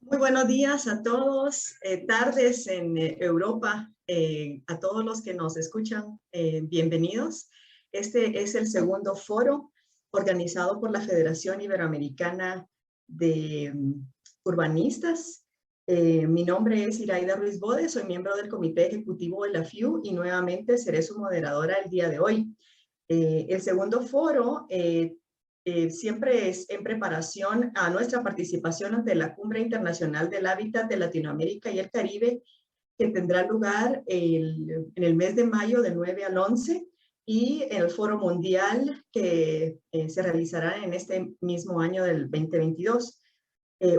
Muy buenos días a todos, tardes en Europa, a todos los que nos escuchan, bienvenidos. Este es el segundo foro organizado por la Federación Iberoamericana de Urbanistas. Mi nombre es Iraida Ruiz Bode, soy miembro del Comité Ejecutivo de la FIU y nuevamente seré su moderadora el día de hoy. El segundo foro siempre es en preparación a nuestra participación ante la Cumbre Internacional del Hábitat de Latinoamérica y el Caribe, que tendrá lugar en el mes de mayo del 9 al 11, y el Foro Mundial que se realizará en este mismo año del 2022.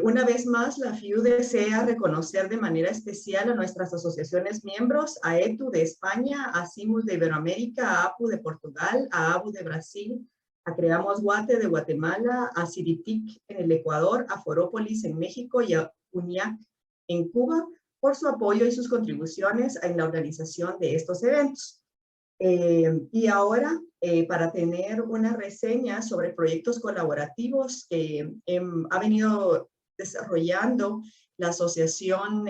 Una vez más, la FIU desea reconocer de manera especial a nuestras asociaciones miembros, a ETU de España, a CIMUS de Iberoamérica, a APU de Portugal, a ABU de Brasil, a Creamos Guate de Guatemala, a CIDITIC en el Ecuador, a Forópolis en México y a UNIAC en Cuba, por su apoyo y sus contribuciones en la organización de estos eventos. Y ahora, para tener una reseña sobre proyectos colaborativos que ha venido desarrollando la asociación,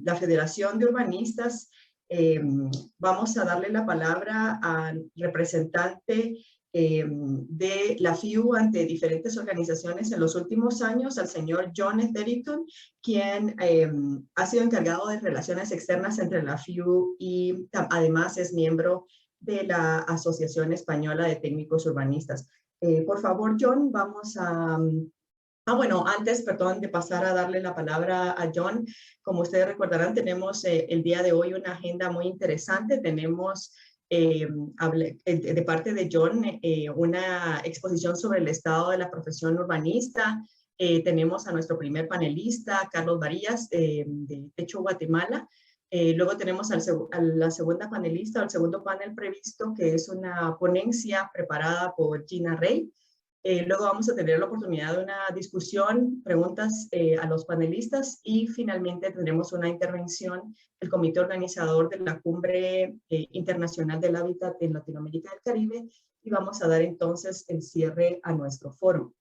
la Federación de Urbanistas, vamos a darle la palabra al representante de la FIU ante diferentes organizaciones en los últimos años, al señor John Etherington, quien ha sido encargado de relaciones externas entre la FIU y además es miembro de la Asociación Española de Técnicos Urbanistas. Por favor, John, vamos a... bueno, antes, perdón, de pasar a darle la palabra a John, como ustedes recordarán, tenemos el día de hoy una agenda muy interesante. Tenemos de parte de John una exposición sobre el estado de la profesión urbanista. Tenemos a nuestro primer panelista, Carlos Varillas, de Techo Guatemala. Luego tenemos a la segunda panelista, o el segundo panel previsto, que es una ponencia preparada por Gina Rey. Luego vamos a tener la oportunidad de una discusión, preguntas a los panelistas y finalmente tendremos una intervención del comité organizador de la Cumbre Internacional del Hábitat en Latinoamérica y el Caribe, y vamos a dar entonces el cierre a nuestro foro.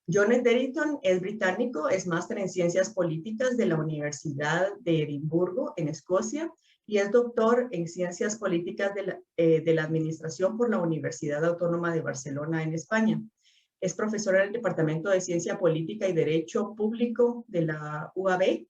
John Etherington es británico, es máster en Ciencias Políticas de la Universidad de Edimburgo, en Escocia, y es doctor en Ciencias Políticas de la Administración por la Universidad Autónoma de Barcelona, en España. Es profesor en el Departamento de Ciencia Política y Derecho Público de la UAB,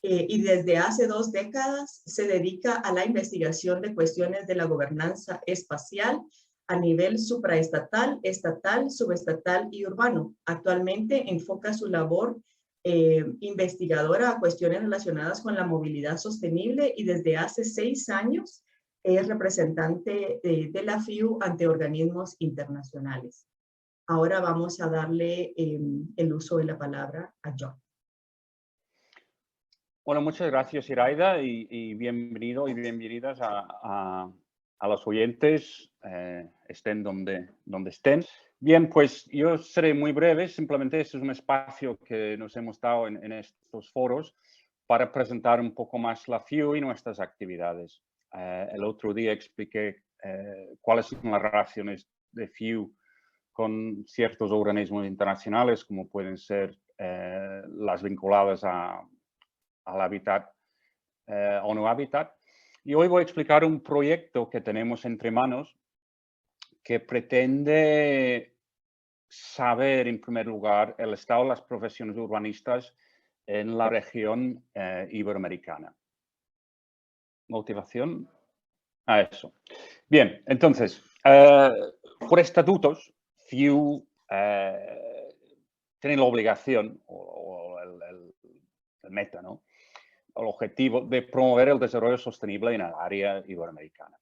y desde hace 2 décadas se dedica a la investigación de cuestiones de la gobernanza espacial a nivel supraestatal, estatal, subestatal y urbano. Actualmente enfoca su labor investigadora a cuestiones relacionadas con la movilidad sostenible y desde hace 6 años es representante de la FIU ante organismos internacionales. Ahora vamos a darle el uso de la palabra a John. Bueno, muchas gracias, Iraida, y bienvenido y bienvenidas a los oyentes, estén donde estén. Bien, pues yo seré muy breve, simplemente este es un espacio que nos hemos dado en estos foros para presentar un poco más la FIU y nuestras actividades. El otro día expliqué cuáles son las relaciones de FIU con ciertos organismos internacionales, como pueden ser las vinculadas al hábitat, ONU Habitat. Y hoy voy a explicar un proyecto que tenemos entre manos que pretende saber, en primer lugar, el estado de las profesiones urbanistas en la región iberoamericana. Motivación a eso. Bien, entonces, por estatutos, FIU tiene la obligación o el meta, ¿no? El objetivo de promover el desarrollo sostenible en el área iberoamericana.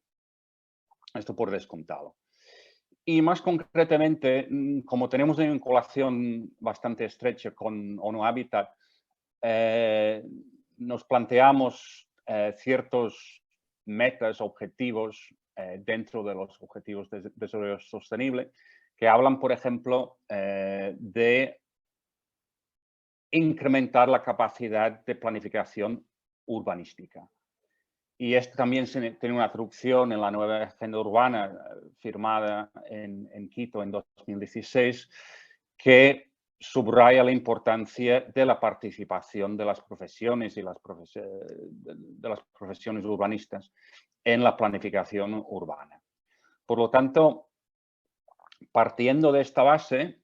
Esto por descontado. Y más concretamente, como tenemos una vinculación bastante estrecha con ONU Habitat, nos planteamos ciertos metas, objetivos dentro de los objetivos de desarrollo sostenible que hablan, por ejemplo, de incrementar la capacidad de planificación urbanística. Y esto también tiene una traducción en la nueva agenda urbana firmada en Quito en 2016, que subraya la importancia de la participación de las profesiones y de las profesiones urbanistas en la planificación urbana. Por lo tanto, partiendo de esta base,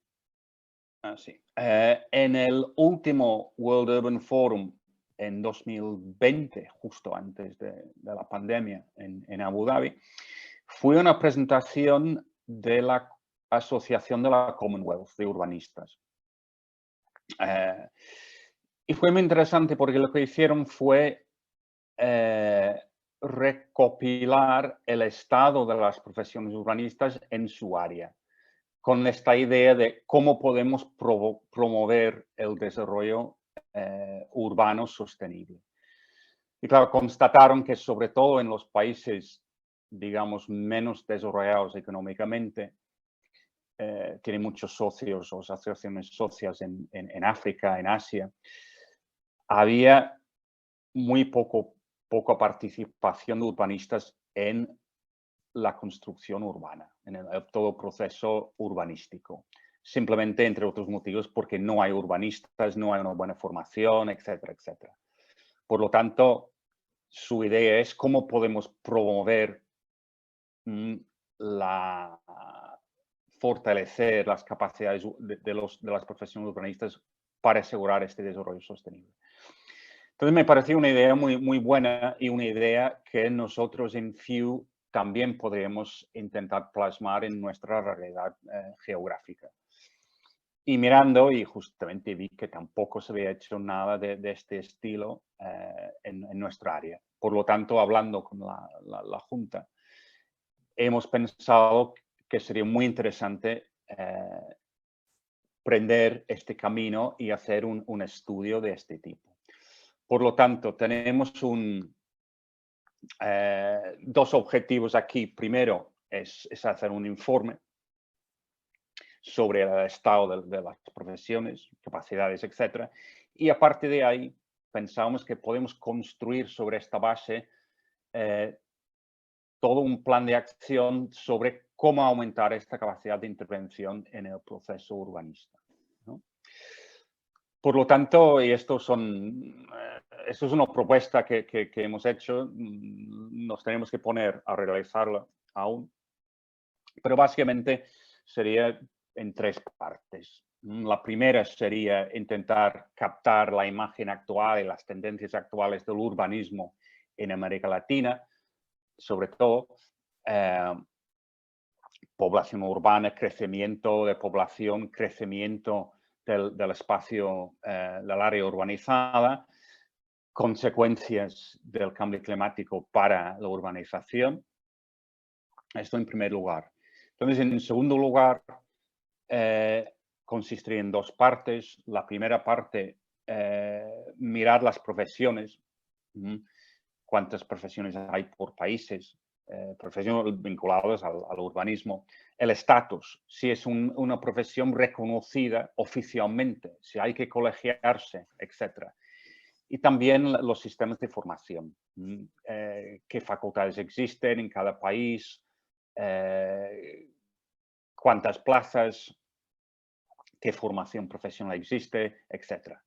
en el último World Urban Forum en 2020, justo antes de la pandemia en Abu Dhabi, fue una presentación de la Asociación de la Commonwealth de Urbanistas. Y fue muy interesante porque lo que hicieron fue recopilar el estado de las profesiones urbanistas en su área, con esta idea de cómo podemos promover el desarrollo urbano sostenible. Y claro, constataron que sobre todo en los países, digamos, menos desarrollados económicamente, tienen muchos socios o asociaciones socias en África, en Asia, había muy poca participación de urbanistas en la construcción urbana, en todo proceso urbanístico. Simplemente, entre otros motivos, porque no hay urbanistas, no hay una buena formación, etcétera, etcétera. Por lo tanto, su idea es cómo podemos promover fortalecer las capacidades de las profesiones urbanistas para asegurar este desarrollo sostenible. Entonces, me pareció una idea muy buena y una idea que nosotros en FEW también podríamos intentar plasmar en nuestra realidad geográfica. Y mirando, y justamente vi que tampoco se había hecho nada de este estilo en nuestra área. Por lo tanto, hablando con la Junta, hemos pensado que sería muy interesante prender este camino y hacer un estudio de este tipo. Por lo tanto, tenemos dos objetivos aquí. Primero es hacer un informe sobre el estado de las profesiones, capacidades, etc. Y aparte de ahí, pensamos que podemos construir sobre esta base todo un plan de acción sobre cómo aumentar esta capacidad de intervención en el proceso urbanista, ¿no? Por lo tanto, y esto es una propuesta que hemos hecho, nos tenemos que poner a realizarla aún, pero básicamente sería en tres partes. La primera sería intentar captar la imagen actual y las tendencias actuales del urbanismo en América Latina, sobre todo población urbana, crecimiento de población, crecimiento del espacio, del área urbanizada, consecuencias del cambio climático para la urbanización. Esto en primer lugar. Entonces, en segundo lugar, consistiría en dos partes. La primera parte, mirar las profesiones, cuántas profesiones hay por países, profesiones vinculadas al urbanismo, el estatus, si es una profesión reconocida oficialmente, si hay que colegiarse, etc. Y también los sistemas de formación, qué facultades existen en cada país, cuántas plazas, qué formación profesional existe, etc.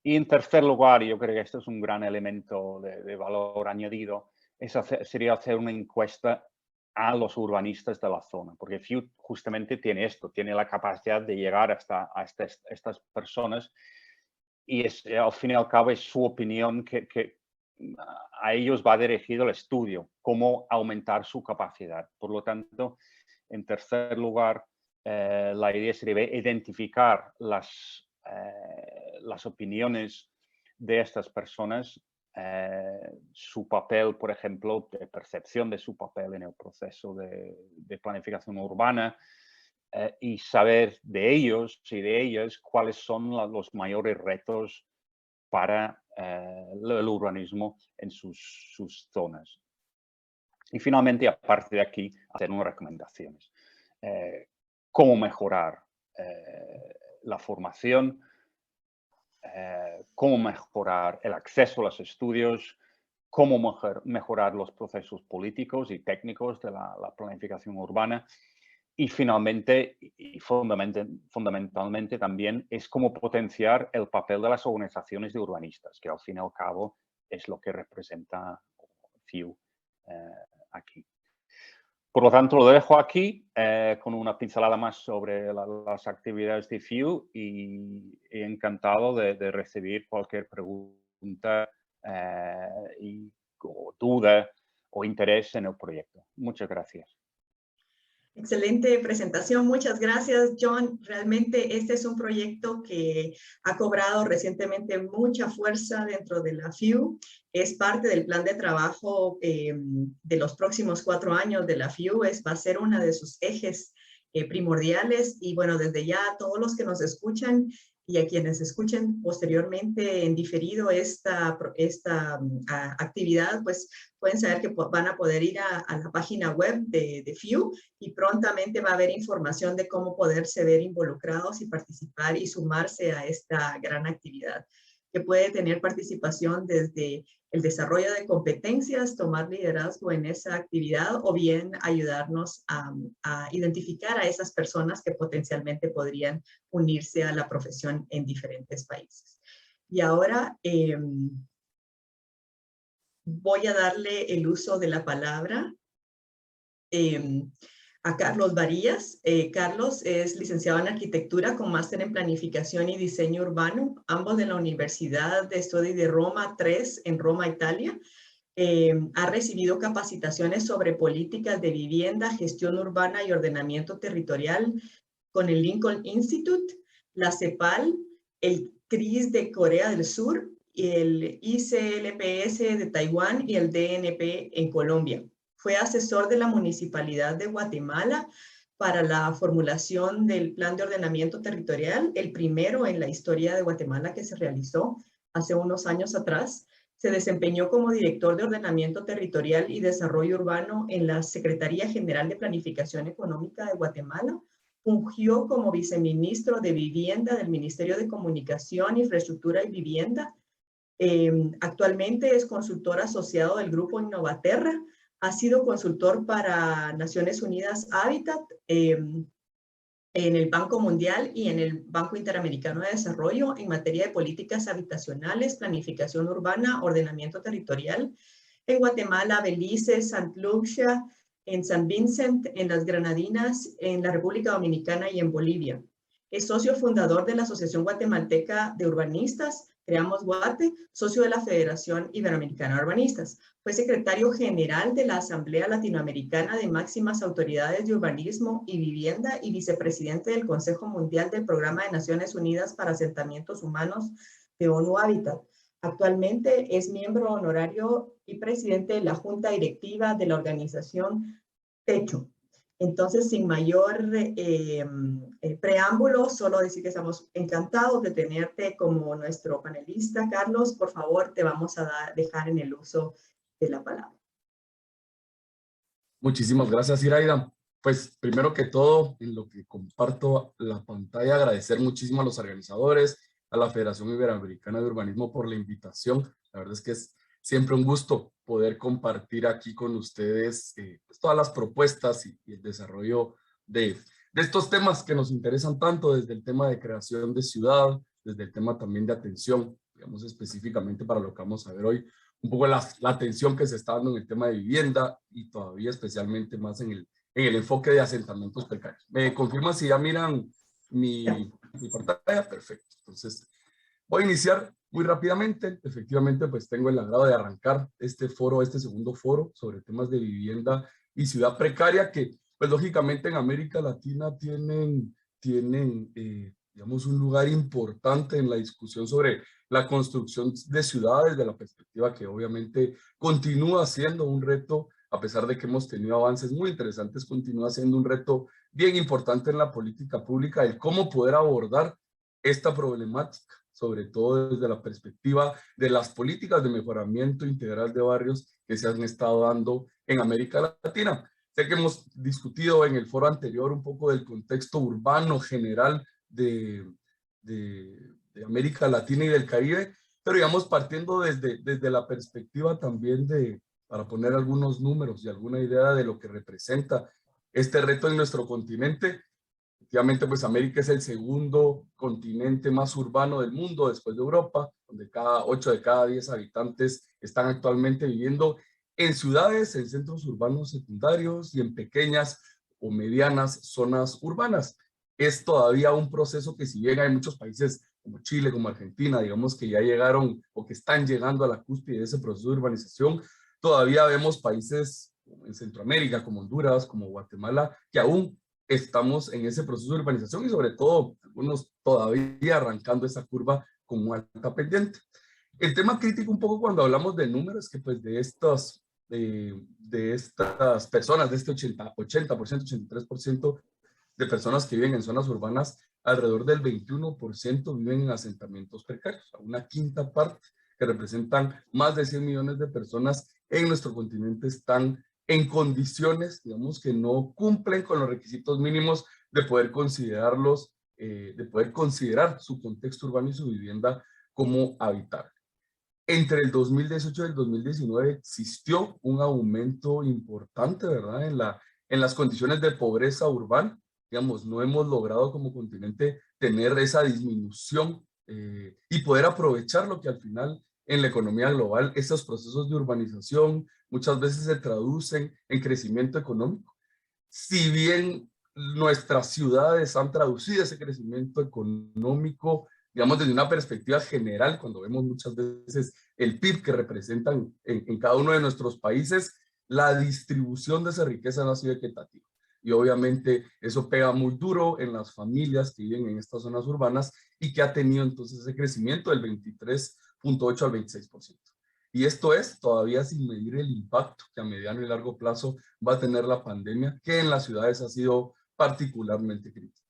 Y en tercer lugar, yo creo que esto es un gran elemento de valor añadido, sería hacer una encuesta a los urbanistas de la zona, porque FEW justamente tiene esto, tiene la capacidad de llegar a estas personas y al fin y al cabo es su opinión que a ellos va dirigido el estudio, cómo aumentar su capacidad. Por lo tanto, en tercer lugar, la idea sería identificar las opiniones de estas personas, su papel, por ejemplo, de percepción de su papel en el proceso de planificación urbana, y saber de ellos y de ellas cuáles son los mayores retos para el urbanismo en sus zonas. Y finalmente, aparte de aquí, hacer unas recomendaciones. Cómo mejorar la formación, cómo mejorar el acceso a los estudios, cómo mejorar los procesos políticos y técnicos de la planificación urbana Y finalmente, y fundamentalmente también, es cómo potenciar el papel de las organizaciones de urbanistas, que al fin y al cabo es lo que representa FIU aquí. Por lo tanto, lo dejo aquí con una pincelada más sobre las actividades de FIU y encantado de recibir cualquier pregunta o duda o interés en el proyecto. Muchas gracias. Excelente presentación, muchas gracias, John. Realmente este es un proyecto que ha cobrado recientemente mucha fuerza dentro de la FIU. Es parte del plan de trabajo de los próximos 4 años de la FIU. Va a ser uno de sus ejes primordiales. Y bueno, desde ya todos los que nos escuchan y a quienes escuchen posteriormente en diferido esta actividad, pues pueden saber que van a poder ir a la página web de FIU y prontamente va a haber información de cómo poderse ver involucrados y participar y sumarse a esta gran actividad, que puede tener participación desde el desarrollo de competencias, tomar liderazgo en esa actividad o bien ayudarnos a identificar a esas personas que potencialmente podrían unirse a la profesión en diferentes países. Y ahora voy a darle el uso de la palabra a Carlos Varillas. Carlos es licenciado en Arquitectura con máster en Planificación y Diseño Urbano, ambos de la Universidad de Studi de Roma 3 en Roma, Italia. Ha recibido capacitaciones sobre políticas de vivienda, gestión urbana y ordenamiento territorial con el Lincoln Institute, la CEPAL, el CRIS de Corea del Sur, el ICLPS de Taiwán y el DNP en Colombia. Fue asesor de la Municipalidad de Guatemala para la formulación del Plan de Ordenamiento Territorial, el primero en la historia de Guatemala que se realizó hace unos años atrás. Se desempeñó como director de Ordenamiento Territorial y Desarrollo Urbano en la Secretaría General de Planificación Económica de Guatemala. Fungió como viceministro de Vivienda del Ministerio de Comunicación, Infraestructura y Vivienda. Actualmente es consultor asociado del Grupo Innovaterra. Ha sido consultor para Naciones Unidas Habitat, en el Banco Mundial y en el Banco Interamericano de Desarrollo en materia de políticas habitacionales, planificación urbana, ordenamiento territorial. En Guatemala, Belice, St. Lucia, en San Vincent, en las Granadinas, en la República Dominicana y en Bolivia. Es socio fundador de la Asociación Guatemalteca de Urbanistas, Creamos Guate, socio de la Federación Iberoamericana de Urbanistas. Fue secretario general de la Asamblea Latinoamericana de Máximas Autoridades de Urbanismo y Vivienda y vicepresidente del Consejo Mundial del Programa de Naciones Unidas para Asentamientos Humanos de ONU Habitat. Actualmente es miembro honorario y presidente de la Junta Directiva de la organización Techo. Entonces, sin mayor preámbulo, solo decir que estamos encantados de tenerte como nuestro panelista. Carlos, por favor, te vamos a dejar en el uso de la palabra. Muchísimas gracias, Iraida. Pues, primero que todo, en lo que comparto la pantalla, agradecer muchísimo a los organizadores, a la Federación Iberoamericana de Urbanismo por la invitación. La verdad es que es siempre un gusto poder compartir aquí con ustedes pues todas las propuestas y el desarrollo de estos temas que nos interesan tanto, desde el tema de creación de ciudad, desde el tema también de atención, digamos específicamente para lo que vamos a ver hoy, un poco la atención que se está dando en el tema de vivienda y todavía especialmente más en el enfoque de asentamientos precarios. ¿Me confirman si ya miran mi pantalla? Perfecto. Entonces, voy a iniciar muy rápidamente. Efectivamente, pues tengo el agrado de arrancar este foro, este segundo foro sobre temas de vivienda y ciudad precaria que, pues lógicamente en América Latina tienen digamos, un lugar importante en la discusión sobre la construcción de ciudades, de la perspectiva que obviamente continúa siendo un reto, a pesar de que hemos tenido avances muy interesantes, continúa siendo un reto bien importante en la política pública, el cómo poder abordar esta problemática, sobre todo desde la perspectiva de las políticas de mejoramiento integral de barrios que se han estado dando en América Latina. Sé que hemos discutido en el foro anterior un poco del contexto urbano general de América Latina y del Caribe, pero digamos partiendo desde la perspectiva también para poner algunos números y alguna idea de lo que representa este reto en nuestro continente. Efectivamente, pues América es el segundo continente más urbano del mundo después de Europa, donde 8 de cada 10 habitantes están actualmente viviendo en ciudades, en centros urbanos secundarios y en pequeñas o medianas zonas urbanas. Es todavía un proceso que, si bien hay muchos países como Chile, como Argentina, digamos, que ya llegaron o que están llegando a la cúspide de ese proceso de urbanización, todavía vemos países en Centroamérica, como Honduras, como Guatemala, que aún estamos en ese proceso de urbanización y sobre todo algunos todavía arrancando esa curva con una alta pendiente. El tema crítico un poco cuando hablamos de números, que pues de estas personas, de este 80%, 83% de personas que viven en zonas urbanas, alrededor del 21% viven en asentamientos precarios, una quinta parte, que representan más de 100 millones de personas en nuestro continente, están en condiciones, digamos, que no cumplen con los requisitos mínimos de poder considerarlos, de poder considerar su contexto urbano y su vivienda como habitable. Entre el 2018 y el 2019 existió un aumento importante, ¿verdad?, en las condiciones de pobreza urbana. Digamos, no hemos logrado como continente tener esa disminución y poder aprovechar lo que al final en la economía global, estos procesos de urbanización muchas veces se traducen en crecimiento económico. Si bien nuestras ciudades han traducido ese crecimiento económico, digamos, desde una perspectiva general, cuando vemos muchas veces el PIB que representan en cada uno de nuestros países, la distribución de esa riqueza no ha sido equitativa. Y obviamente eso pega muy duro en las familias que viven en estas zonas urbanas y que ha tenido entonces ese crecimiento del 23.8 al 26%. Y esto es todavía sin medir el impacto que a mediano y largo plazo va a tener la pandemia, que en las ciudades ha sido particularmente crítico.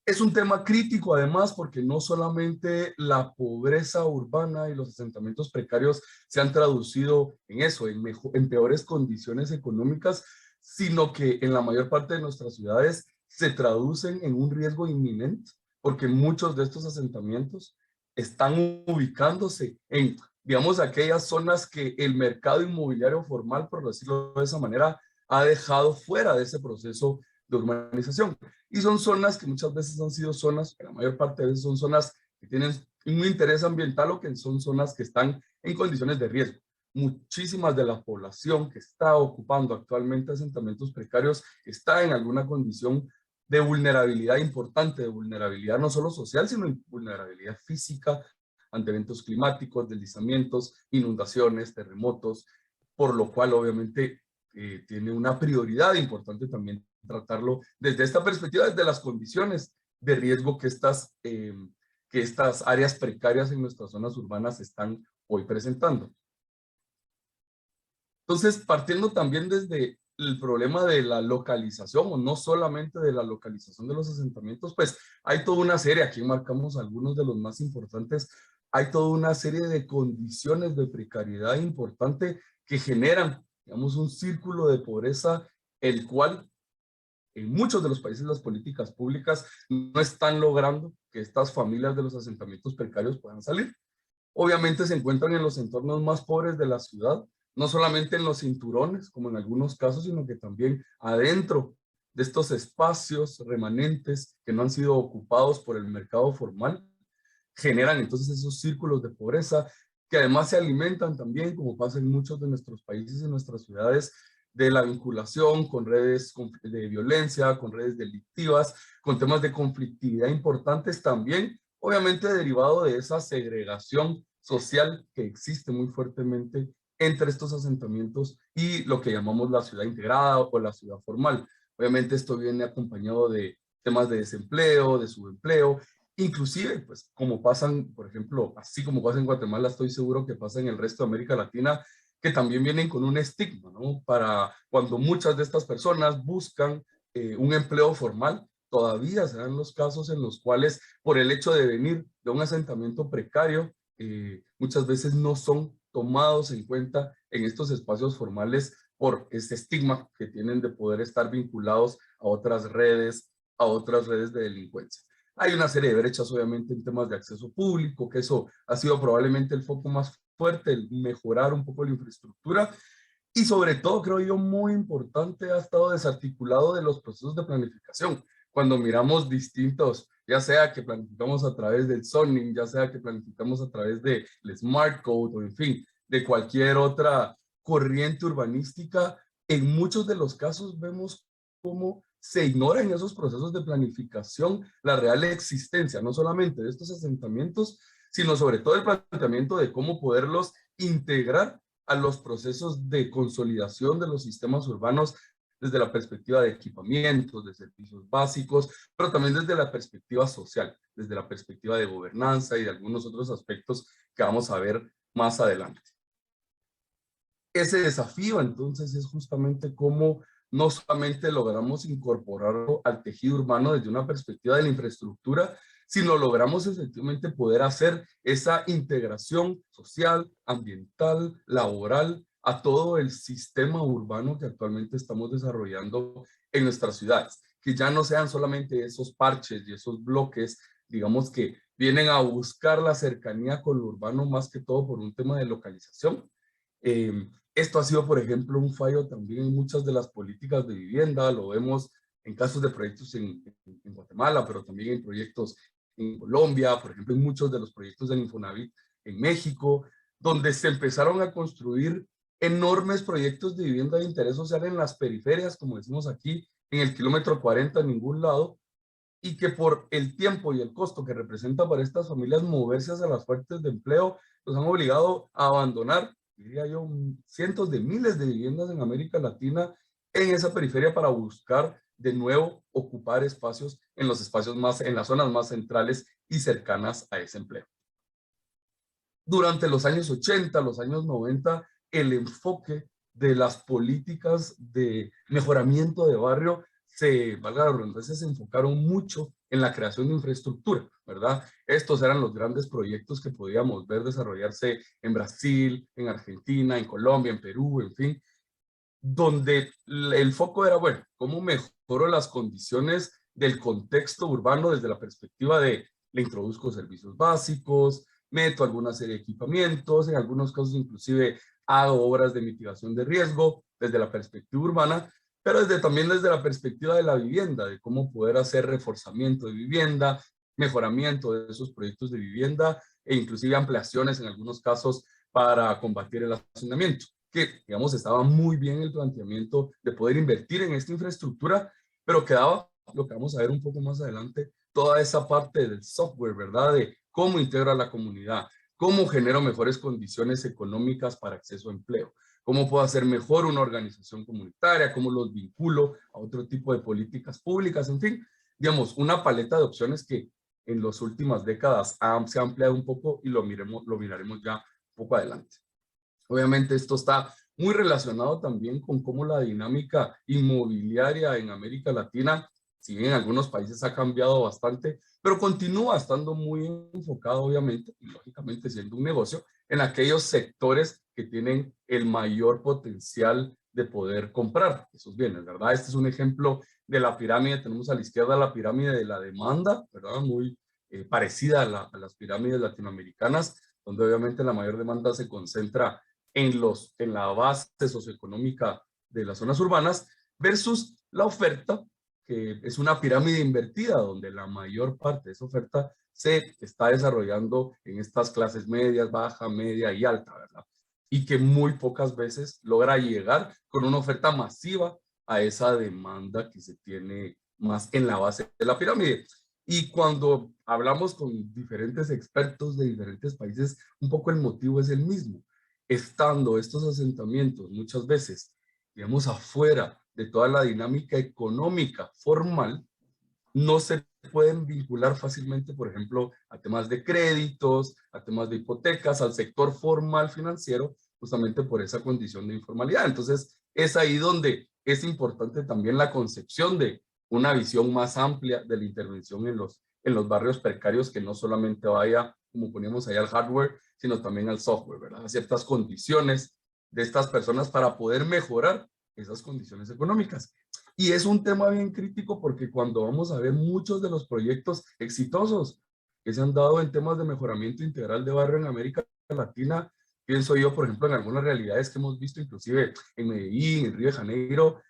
Es un tema crítico además porque no solamente la pobreza urbana y los asentamientos precarios se han traducido en eso, en peores condiciones económicas, sino que en la mayor parte de nuestras ciudades se traducen en un riesgo inminente, porque muchos de estos asentamientos están ubicándose en, digamos, aquellas zonas que el mercado inmobiliario formal, por decirlo de esa manera, ha dejado fuera de ese proceso de urbanización. Y son zonas que muchas veces han sido zonas, la mayor parte de veces son zonas que tienen un interés ambiental o que son zonas que están en condiciones de riesgo. Muchísimas de la población que está ocupando actualmente asentamientos precarios está en alguna condición de vulnerabilidad importante, de vulnerabilidad no solo social, sino vulnerabilidad física ante eventos climáticos, deslizamientos, inundaciones, terremotos, por lo cual obviamente tiene una prioridad importante también tratarlo desde esta perspectiva, desde las condiciones de riesgo que estas áreas precarias en nuestras zonas urbanas están hoy presentando. Entonces, partiendo también desde el problema de la localización, o no solamente de la localización de los asentamientos, pues hay toda una serie, aquí marcamos algunos de los más importantes, hay toda una serie de condiciones de precariedad importante que generan, digamos, un círculo de pobreza, el cual en muchos de los países las políticas públicas no están logrando que estas familias de los asentamientos precarios puedan salir. Obviamente se encuentran en los entornos más pobres de la ciudad, no solamente en los cinturones, como en algunos casos, sino que también adentro de estos espacios remanentes que no han sido ocupados por el mercado formal, generan entonces esos círculos de pobreza que además se alimentan también, como pasa en muchos de nuestros países y nuestras ciudades, de la vinculación con redes de violencia, con redes delictivas, con temas de conflictividad importantes también, obviamente derivado de esa segregación social que existe muy fuertemente entre estos asentamientos y lo que llamamos la ciudad integrada o la ciudad formal. Obviamente esto viene acompañado de temas de desempleo, de subempleo, inclusive, pues como pasan, por ejemplo, así como pasa en Guatemala, estoy seguro que pasa en el resto de América Latina, que también vienen con un estigma, ¿no? Para cuando muchas de estas personas buscan un empleo formal, todavía se dan los casos en los cuales, por el hecho de venir de un asentamiento precario, muchas veces no son tomados en cuenta en estos espacios formales por este estigma que tienen de poder estar vinculados a otras redes de delincuencia. Hay una serie de brechas, obviamente, en temas de acceso público, que eso ha sido probablemente el foco más fuerte, el mejorar un poco la infraestructura. Y sobre todo, creo yo, muy importante, ha estado desarticulado de los procesos de planificación. Cuando miramos distintos, ya sea que planificamos a través del zoning, ya sea que planificamos a través del Smart Code, o en fin, de cualquier otra corriente urbanística, en muchos de los casos vemos cómo se ignora en esos procesos de planificación la real existencia, no solamente de estos asentamientos, sino sobre todo el planteamiento de cómo poderlos integrar a los procesos de consolidación de los sistemas urbanos desde la perspectiva de equipamientos, de servicios básicos, pero también desde la perspectiva social, desde la perspectiva de gobernanza y de algunos otros aspectos que vamos a ver más adelante. Ese desafío entonces es justamente cómo no solamente logramos incorporarlo al tejido urbano desde una perspectiva de la infraestructura, sino logramos efectivamente poder hacer esa integración social, ambiental, laboral, a todo el sistema urbano que actualmente estamos desarrollando en nuestras ciudades. Que ya no sean solamente esos parches y esos bloques, digamos, que vienen a buscar la cercanía con lo urbano más que todo por un tema de localización. Esto ha sido, por ejemplo, un fallo también en muchas de las políticas de vivienda. Lo vemos en casos de proyectos en Guatemala, pero también en proyectos en Colombia, por ejemplo, en muchos de los proyectos del Infonavit en México, donde se empezaron a construir enormes proyectos de vivienda de interés social en las periferias, como decimos aquí, en el kilómetro 40 en ningún lado, y que por el tiempo y el costo que representa para estas familias moverse hacia las fuentes de empleo, los han obligado a abandonar, diría yo, cientos de miles de viviendas en América Latina en esa periferia para buscar de nuevo ocupar espacios en los espacios más, en las zonas más centrales y cercanas a ese empleo. Durante los años 80, los años 90, el enfoque de las políticas de mejoramiento de barrio valga la redundancia, se enfocaron mucho en la creación de infraestructura, ¿verdad? Estos eran los grandes proyectos que podíamos ver desarrollarse en Brasil, en Argentina, en Colombia, en Perú, en fin, donde el foco era, bueno, ¿cómo mejoro las condiciones del contexto urbano desde la perspectiva de le introduzco servicios básicos, meto alguna serie de equipamientos, en algunos casos inclusive hago obras de mitigación de riesgo desde la perspectiva urbana, pero también desde la perspectiva de la vivienda, de cómo poder hacer reforzamiento de vivienda, mejoramiento de esos proyectos de vivienda e inclusive ampliaciones en algunos casos para combatir el hacinamiento, que digamos estaba muy bien el planteamiento de poder invertir en esta infraestructura, pero quedaba lo que vamos a ver un poco más adelante, toda esa parte del software, ¿verdad? De cómo integro a la comunidad, cómo genero mejores condiciones económicas para acceso a empleo, cómo puedo hacer mejor una organización comunitaria, cómo los vinculo a otro tipo de políticas públicas, en fin, digamos, una paleta de opciones que en las últimas décadas se ha ampliado un poco y lo miraremos ya un poco adelante. Obviamente esto está muy relacionado también con cómo la dinámica inmobiliaria en América Latina, si bien en algunos países ha cambiado bastante, pero continúa estando muy enfocado obviamente y lógicamente siendo un negocio en aquellos sectores que tienen el mayor potencial de poder comprar esos bienes, ¿verdad? Este es un ejemplo de la pirámide. Tenemos a la izquierda la pirámide de la demanda, ¿verdad? Muy parecida a las pirámides latinoamericanas, donde obviamente la mayor demanda se concentra en la base socioeconómica de las zonas urbanas, versus la oferta, que es una pirámide invertida, donde la mayor parte de esa oferta se está desarrollando en estas clases medias, baja, media y alta, ¿verdad? Y que muy pocas veces logra llegar con una oferta masiva a esa demanda que se tiene más en la base de la pirámide. Y cuando hablamos con diferentes expertos de diferentes países, un poco el motivo es el mismo. Estando estos asentamientos muchas veces, digamos, afuera de toda la dinámica económica formal, no se pueden vincular fácilmente, por ejemplo, a temas de créditos, a temas de hipotecas, al sector formal financiero, justamente por esa condición de informalidad. Entonces, es ahí donde es importante también la concepción de una visión más amplia de la intervención en los barrios precarios, que no solamente vaya, como poníamos ahí, al hardware, sino también al software, ¿verdad? A ciertas condiciones de estas personas para poder mejorar esas condiciones económicas. Y es un tema bien crítico porque cuando vamos a ver muchos de los proyectos exitosos que se han dado en temas de mejoramiento integral de barrio en América Latina, Pienso yo, por ejemplo, en algunas realidades que hemos visto, inclusive en Medellín, en Río de Janeiro,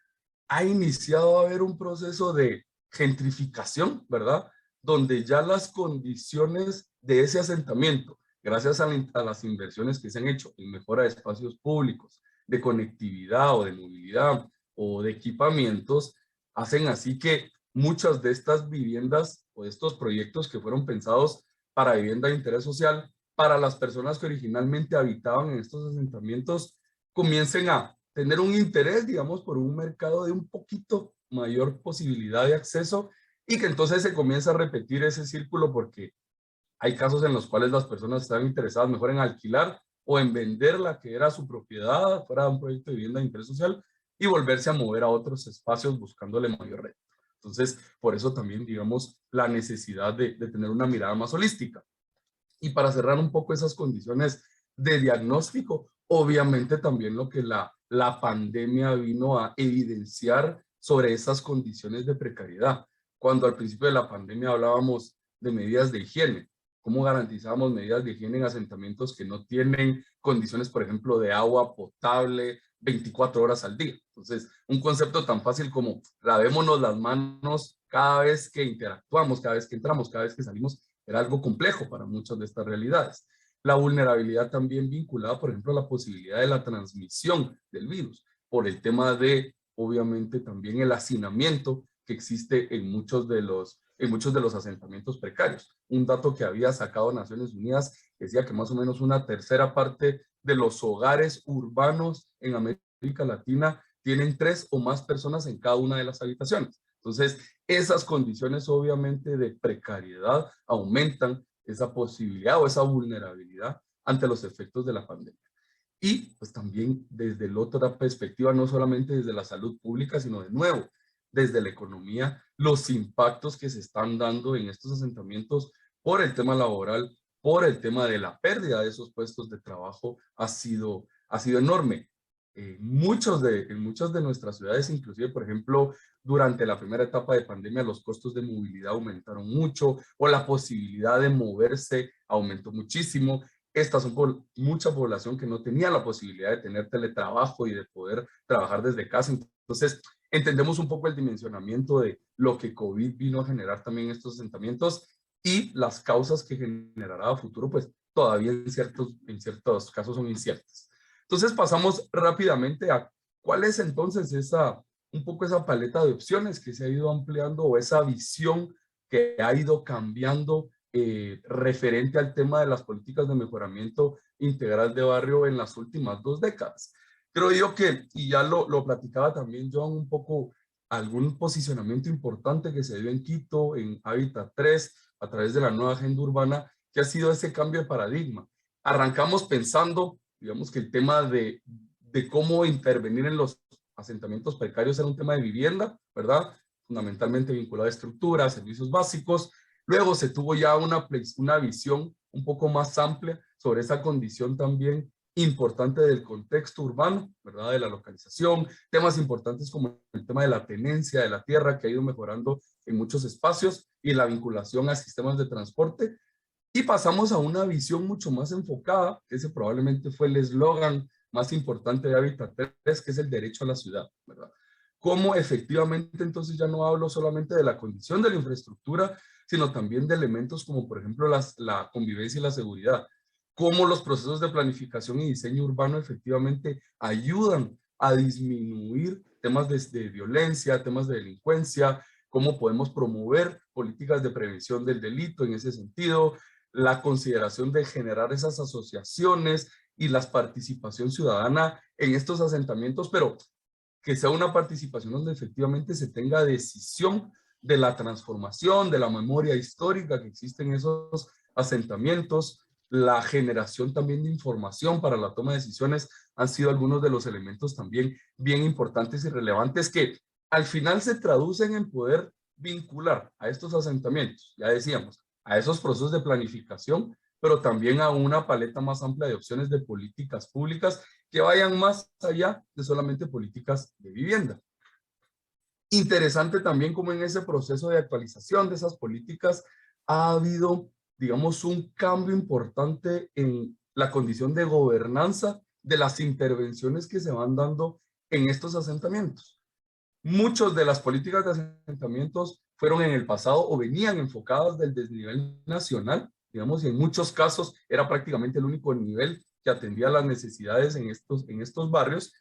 ha iniciado a haber un proceso de gentrificación, ¿verdad? Donde ya las condiciones de ese asentamiento, gracias a las inversiones que se han hecho en mejora de espacios públicos, de conectividad o de movilidad o de equipamientos, hacen así que muchas de estas viviendas o de estos proyectos que fueron pensados para vivienda de interés social, para las personas que originalmente habitaban en estos asentamientos, comiencen a tener un interés, digamos, por un mercado de un poquito mayor posibilidad de acceso y que entonces se comienza a repetir ese círculo porque hay casos en los cuales las personas están interesadas mejor en alquilar o en vender la que era su propiedad, fuera de un proyecto de vivienda de interés social, y volverse a mover a otros espacios buscándole mayor renta. Entonces, por eso también, digamos, la necesidad de tener una mirada más holística. Y para cerrar un poco esas condiciones de diagnóstico, obviamente también lo que la pandemia vino a evidenciar sobre esas condiciones de precariedad. Cuando al principio de la pandemia hablábamos de medidas de higiene, ¿cómo garantizamos medidas de higiene en asentamientos que no tienen condiciones, por ejemplo, de agua potable 24 horas al día? Entonces, un concepto tan fácil como lavémonos las manos cada vez que interactuamos, cada vez que entramos, cada vez que salimos, era algo complejo para muchas de estas realidades. La vulnerabilidad también vinculada, por ejemplo, a la posibilidad de la transmisión del virus, por el tema de, obviamente, también el hacinamiento que existe en muchos de los asentamientos precarios. Un dato que había sacado Naciones Unidas decía que más o menos una tercera parte de los hogares urbanos en América Latina tienen 3 o más personas en cada una de las habitaciones. Entonces, esas condiciones obviamente de precariedad aumentan esa posibilidad o esa vulnerabilidad ante los efectos de la pandemia. Y pues también desde la otra perspectiva, no solamente desde la salud pública, sino de nuevo, desde la economía, los impactos que se están dando en estos asentamientos por el tema laboral, por el tema de la pérdida de esos puestos de trabajo, ha sido enorme. En muchas de nuestras ciudades, inclusive, por ejemplo, durante la primera etapa de pandemia, los costos de movilidad aumentaron mucho o la posibilidad de moverse aumentó muchísimo. Estas son por mucha población que no tenía la posibilidad de tener teletrabajo y de poder trabajar desde casa. Entonces, entendemos un poco el dimensionamiento de lo que COVID vino a generar también en estos asentamientos y las causas que generará a futuro, pues todavía en ciertos casos son inciertas. Entonces, pasamos rápidamente a cuál es entonces un poco esa paleta de opciones que se ha ido ampliando o esa visión que ha ido cambiando referente al tema de las políticas de mejoramiento integral de barrio en las últimas 2 décadas. Creo yo que, y ya lo platicaba también John, un poco algún posicionamiento importante que se dio en Quito, en Hábitat 3, a través de la nueva agenda urbana, que ha sido ese cambio de paradigma. Arrancamos pensando, digamos, que el tema de cómo intervenir en los asentamientos precarios era un tema de vivienda, ¿verdad? Fundamentalmente vinculado a estructuras, servicios básicos. Luego se tuvo ya una visión un poco más amplia sobre esa condición también importante del contexto urbano, ¿verdad? De la localización, temas importantes como el tema de la tenencia de la tierra que ha ido mejorando en muchos espacios y la vinculación a sistemas de transporte. Y pasamos a una visión mucho más enfocada, que ese probablemente fue el eslogan más importante de Hábitat 3, que es el derecho a la ciudad, ¿verdad? Cómo efectivamente entonces ya no hablo solamente de la condición de la infraestructura, sino también de elementos como por ejemplo la convivencia y la seguridad. Cómo los procesos de planificación y diseño urbano efectivamente ayudan a disminuir temas de violencia, temas de delincuencia, cómo podemos promover políticas de prevención del delito en ese sentido, la consideración de generar esas asociaciones y la participación ciudadana en estos asentamientos, pero que sea una participación donde efectivamente se tenga decisión de la transformación, de la memoria histórica que existe en esos asentamientos, la generación también de información para la toma de decisiones han sido algunos de los elementos también bien importantes y relevantes que al final se traducen en poder vincular a estos asentamientos, ya decíamos, a esos procesos de planificación, pero también a una paleta más amplia de opciones de políticas públicas que vayan más allá de solamente políticas de vivienda. Interesante también como en ese proceso de actualización de esas políticas ha habido, digamos, un cambio importante en la condición de gobernanza de las intervenciones que se van dando en estos asentamientos. Muchas de las políticas de asentamientos fueron en el pasado o venían enfocadas del desnivel nacional, digamos, y en muchos casos era prácticamente el único nivel que atendía las necesidades en estos barrios,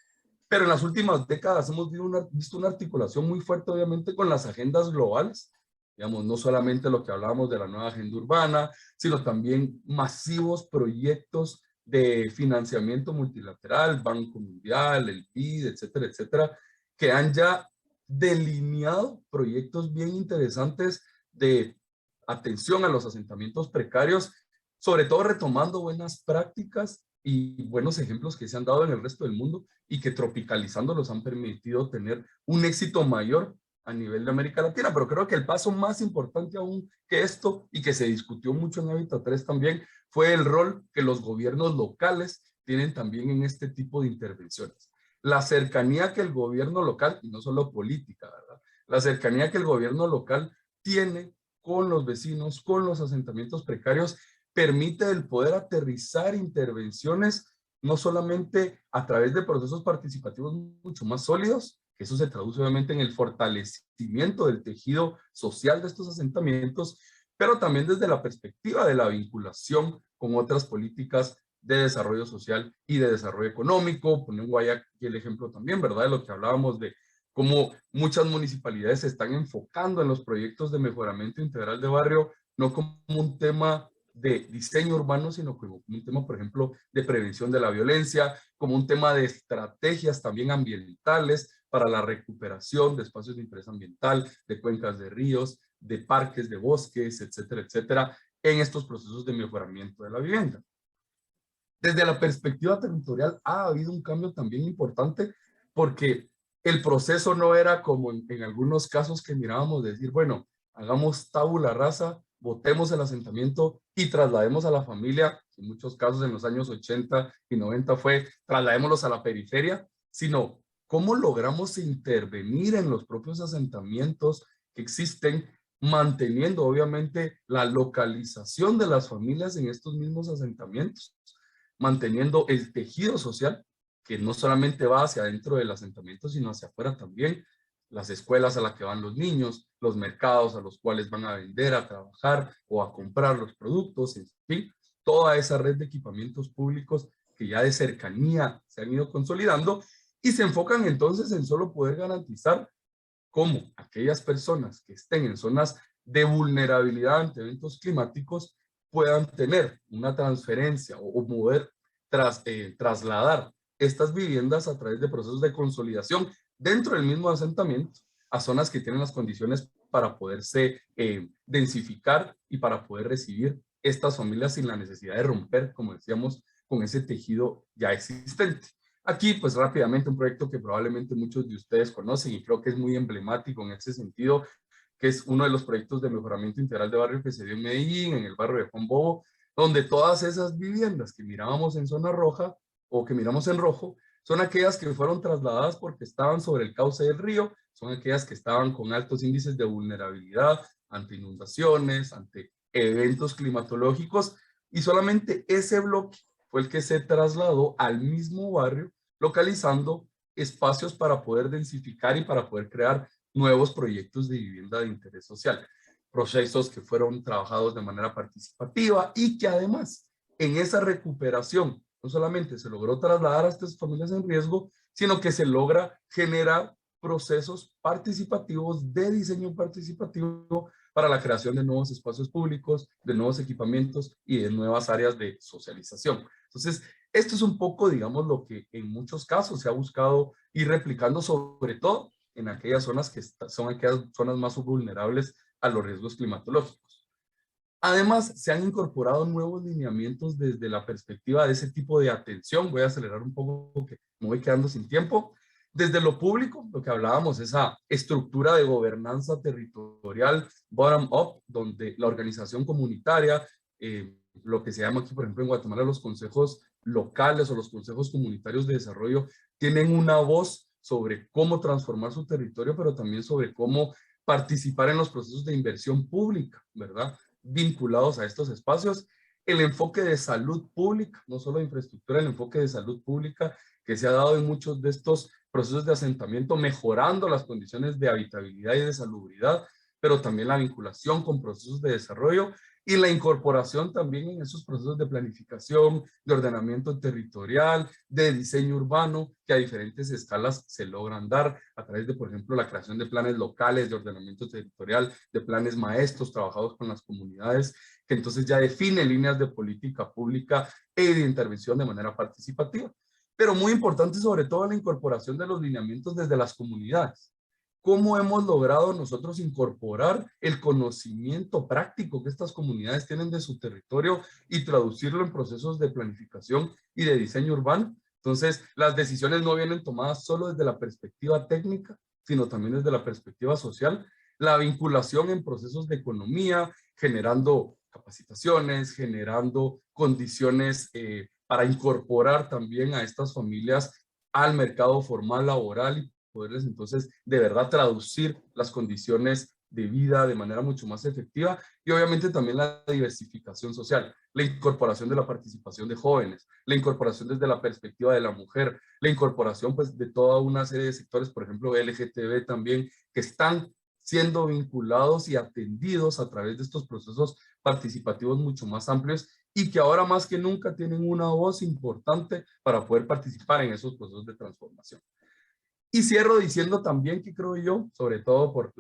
pero en las últimas décadas hemos visto una articulación muy fuerte, obviamente, con las agendas globales, digamos, no solamente lo que hablábamos de la nueva agenda urbana, sino también masivos proyectos de financiamiento multilateral, Banco Mundial, el BID, etcétera, etcétera, que han ya delineado proyectos bien interesantes de atención a los asentamientos precarios, sobre todo retomando buenas prácticas y buenos ejemplos que se han dado en el resto del mundo y que tropicalizando los han permitido tener un éxito mayor a nivel de América Latina. Pero creo que el paso más importante aún que esto, y que se discutió mucho en Hábitat 3 también, fue el rol que los gobiernos locales tienen también en este tipo de intervenciones. La cercanía que el gobierno local, y no solo política, ¿verdad? La cercanía que el gobierno local tiene con los vecinos, con los asentamientos precarios, permite el poder aterrizar intervenciones no solamente a través de procesos participativos mucho más sólidos, que eso se traduce obviamente en el fortalecimiento del tejido social de estos asentamientos, pero también desde la perspectiva de la vinculación con otras políticas de desarrollo social y de desarrollo económico. Ponemos ahí aquí el ejemplo también, ¿verdad? De lo que hablábamos de cómo muchas municipalidades se están enfocando en los proyectos de mejoramiento integral de barrio, no como un tema de diseño urbano, sino como un tema, por ejemplo, de prevención de la violencia, como un tema de estrategias también ambientales para la recuperación de espacios de interés ambiental, de cuencas de ríos, de parques, de bosques, etcétera, etcétera, en estos procesos de mejoramiento de la vivienda. Desde la perspectiva territorial ha habido un cambio también importante porque el proceso no era como en algunos casos que mirábamos de decir, bueno, hagamos tabula rasa, botemos el asentamiento y traslademos a la familia, en muchos casos en los años 80 y 90 fue trasladémoslos a la periferia, sino cómo logramos intervenir en los propios asentamientos que existen, manteniendo obviamente la localización de las familias en estos mismos asentamientos, manteniendo el tejido social, que no solamente va hacia adentro del asentamiento, sino hacia afuera también, las escuelas a las que van los niños, los mercados a los cuales van a vender, a trabajar o a comprar los productos, en fin, toda esa red de equipamientos públicos que ya de cercanía se han ido consolidando y se enfocan entonces en solo poder garantizar cómo aquellas personas que estén en zonas de vulnerabilidad ante eventos climáticos puedan tener una transferencia o poder trasladar estas viviendas a través de procesos de consolidación dentro del mismo asentamiento a zonas que tienen las condiciones para poderse densificar y para poder recibir estas familias sin la necesidad de romper, como decíamos, con ese tejido ya existente. Aquí, pues rápidamente, un proyecto que probablemente muchos de ustedes conocen y creo que es muy emblemático en ese sentido, que es uno de los proyectos de mejoramiento integral de barrio que se dio en Medellín, en el barrio de Juan Bobo, donde todas esas viviendas que mirábamos en zona roja o que miramos en rojo, son aquellas que fueron trasladadas porque estaban sobre el cauce del río, son aquellas que estaban con altos índices de vulnerabilidad ante inundaciones, ante eventos climatológicos, y solamente ese bloque fue el que se trasladó al mismo barrio, localizando espacios para poder densificar y para poder crear nuevos proyectos de vivienda de interés social. Procesos que fueron trabajados de manera participativa y que además en esa recuperación no solamente se logró trasladar a estas familias en riesgo, sino que se logra generar procesos participativos de diseño participativo para la creación de nuevos espacios públicos, de nuevos equipamientos y de nuevas áreas de socialización. Entonces, esto es un poco, digamos, lo que en muchos casos se ha buscado ir replicando, sobre todo en aquellas zonas que son aquellas zonas más vulnerables a los riesgos climatológicos. Además, se han incorporado nuevos lineamientos desde la perspectiva de ese tipo de atención. Voy a acelerar un poco que me voy quedando sin tiempo. Desde lo público, lo que hablábamos, esa estructura de gobernanza territorial bottom-up, donde la organización comunitaria, lo que se llama aquí, por ejemplo, en Guatemala, los consejos locales o los consejos comunitarios de desarrollo, tienen una voz sobre cómo transformar su territorio, pero también sobre cómo participar en los procesos de inversión pública, ¿verdad?, vinculados a estos espacios. el enfoque de salud pública, no solo de infraestructura, el enfoque de salud pública que se ha dado en muchos de estos procesos de asentamiento, mejorando las condiciones de habitabilidad y de salubridad, pero también la vinculación con procesos de desarrollo y la incorporación también en esos procesos de planificación, de ordenamiento territorial, de diseño urbano, que a diferentes escalas se logran dar a través de, por ejemplo, la creación de planes locales de ordenamiento territorial, de planes maestros trabajados con las comunidades, que entonces ya define líneas de política pública y de intervención de manera participativa. Pero muy importante sobre todo la incorporación de los lineamientos desde las comunidades. ¿Cómo hemos logrado nosotros incorporar el conocimiento práctico que estas comunidades tienen de su territorio y traducirlo en procesos de planificación y de diseño urbano? Entonces, las decisiones no vienen tomadas solo desde la perspectiva técnica, sino también desde la perspectiva social. La vinculación en procesos de economía, generando capacitaciones, generando condiciones para incorporar también a estas familias al mercado formal laboral y poderles entonces de verdad traducir las condiciones de vida de manera mucho más efectiva y obviamente también la diversificación social, la incorporación de la participación de jóvenes, la incorporación desde la perspectiva de la mujer, la incorporación pues de toda una serie de sectores, por ejemplo LGTB también, que están siendo vinculados y atendidos a través de estos procesos participativos mucho más amplios y que ahora más que nunca tienen una voz importante para poder participar en esos procesos de transformación. Y cierro diciendo también que creo yo, sobre todo por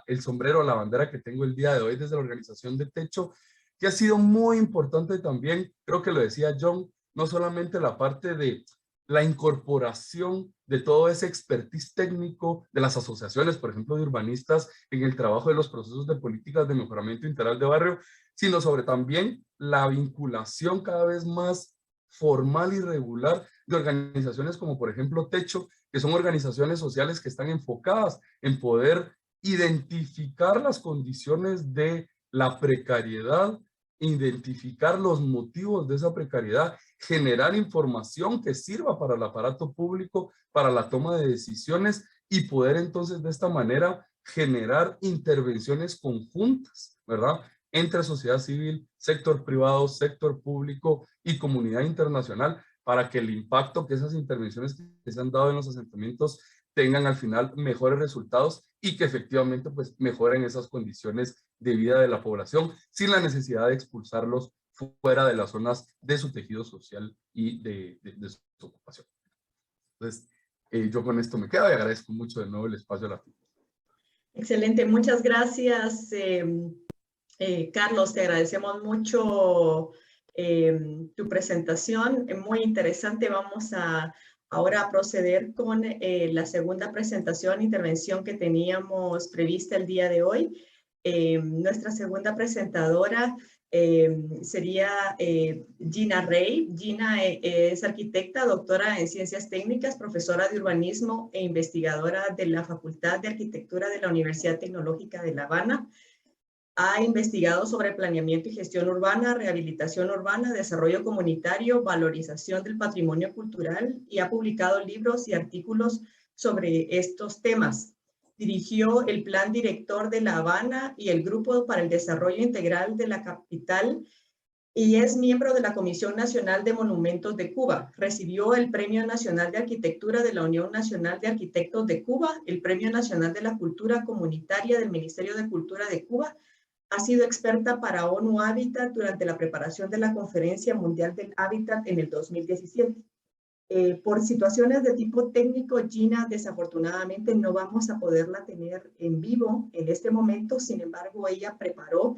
el sombrero, la bandera que tengo el día de hoy desde la organización de Techo, que ha sido muy importante también, creo que lo decía John, no solamente la parte de la incorporación de todo ese expertise técnico de las asociaciones, por ejemplo, de urbanistas en el trabajo de los procesos de políticas de mejoramiento integral de barrio, sino sobre también la vinculación cada vez más formal y regular de organizaciones como por ejemplo Techo, que son organizaciones sociales que están enfocadas en poder identificar las condiciones de la precariedad, identificar los motivos de esa precariedad, generar información que sirva para el aparato público, para la toma de decisiones y poder entonces de esta manera generar intervenciones conjuntas, ¿verdad? Entre sociedad civil, sector privado, sector público y comunidad internacional para que el impacto que esas intervenciones que se han dado en los asentamientos tengan al final mejores resultados y que efectivamente pues mejoren esas condiciones de vida de la población sin la necesidad de expulsarlos fuera de las zonas de su tejido social y de su ocupación. Entonces, yo con esto me quedo y agradezco mucho de nuevo el espacio a la FIP. Excelente, muchas gracias, Carlos, te agradecemos mucho tu presentación, muy interesante. Vamos ahora a proceder con la segunda presentación, intervención que teníamos prevista el día de hoy. Nuestra segunda presentadora sería Gina Rey. Gina es arquitecta, doctora en ciencias técnicas, profesora de urbanismo e investigadora de la Facultad de Arquitectura de la Universidad Tecnológica de La Habana. Ha investigado sobre planeamiento y gestión urbana, rehabilitación urbana, desarrollo comunitario, valorización del patrimonio cultural y ha publicado libros y artículos sobre estos temas. Dirigió el Plan Director de La Habana y el Grupo para el Desarrollo Integral de la Capital y es miembro de la Comisión Nacional de Monumentos de Cuba. Recibió el Premio Nacional de Arquitectura de la Unión Nacional de Arquitectos de Cuba, el Premio Nacional de la Cultura Comunitaria del Ministerio de Cultura de Cuba. Ha sido experta para ONU Habitat durante la preparación de la Conferencia Mundial del Hábitat en el 2017. Por situaciones de tipo técnico, Gina, desafortunadamente no vamos a poderla tener en vivo en este momento. Sin embargo, ella preparó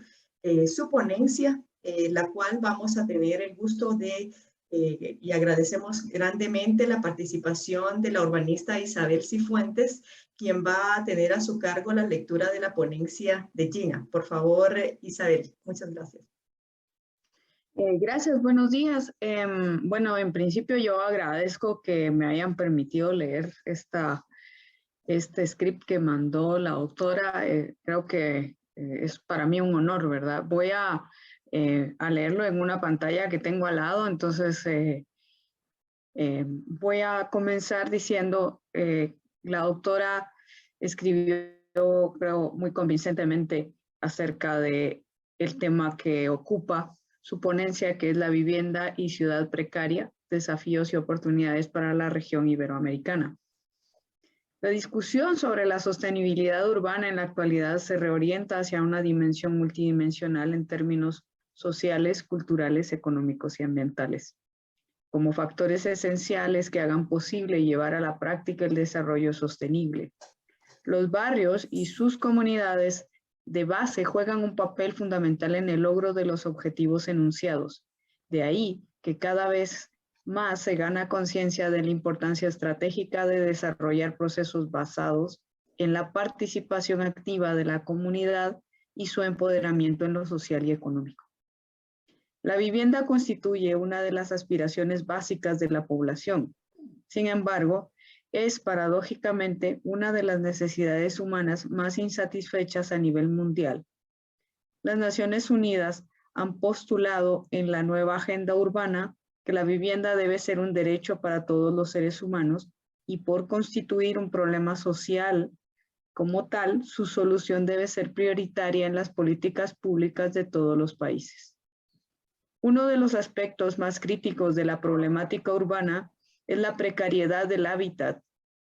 su ponencia, la cual vamos a tener el gusto de, y agradecemos grandemente la participación de la urbanista Isabel Cifuentes, quien va a tener a su cargo la lectura de la ponencia de Gina. Por favor, Isabel, muchas gracias. Gracias, buenos días. Bueno, en principio yo agradezco que me hayan permitido leer este script que mandó la autora. Creo que es para mí un honor, ¿verdad? Voy a leerlo en una pantalla que tengo al lado, entonces voy a comenzar diciendo, la autora escribió, creo, muy convincentemente acerca de el tema que ocupa su ponencia que es La vivienda y ciudad precaria, desafíos y oportunidades para la región iberoamericana. La discusión sobre la sostenibilidad urbana en la actualidad se reorienta hacia una dimensión multidimensional en términos sociales, culturales, económicos y ambientales, como factores esenciales que hagan posible llevar a la práctica el desarrollo sostenible. Los barrios y sus comunidades de base juegan un papel fundamental en el logro de los objetivos enunciados. De ahí que cada vez más se gana conciencia de la importancia estratégica de desarrollar procesos basados en la participación activa de la comunidad y su empoderamiento en lo social y económico. La vivienda constituye una de las aspiraciones básicas de la población. Sin embargo, es paradójicamente una de las necesidades humanas más insatisfechas a nivel mundial. Las Naciones Unidas han postulado en la nueva agenda urbana que la vivienda debe ser un derecho para todos los seres humanos y por constituir un problema social como tal, su solución debe ser prioritaria en las políticas públicas de todos los países. Uno de los aspectos más críticos de la problemática urbana es la precariedad del hábitat,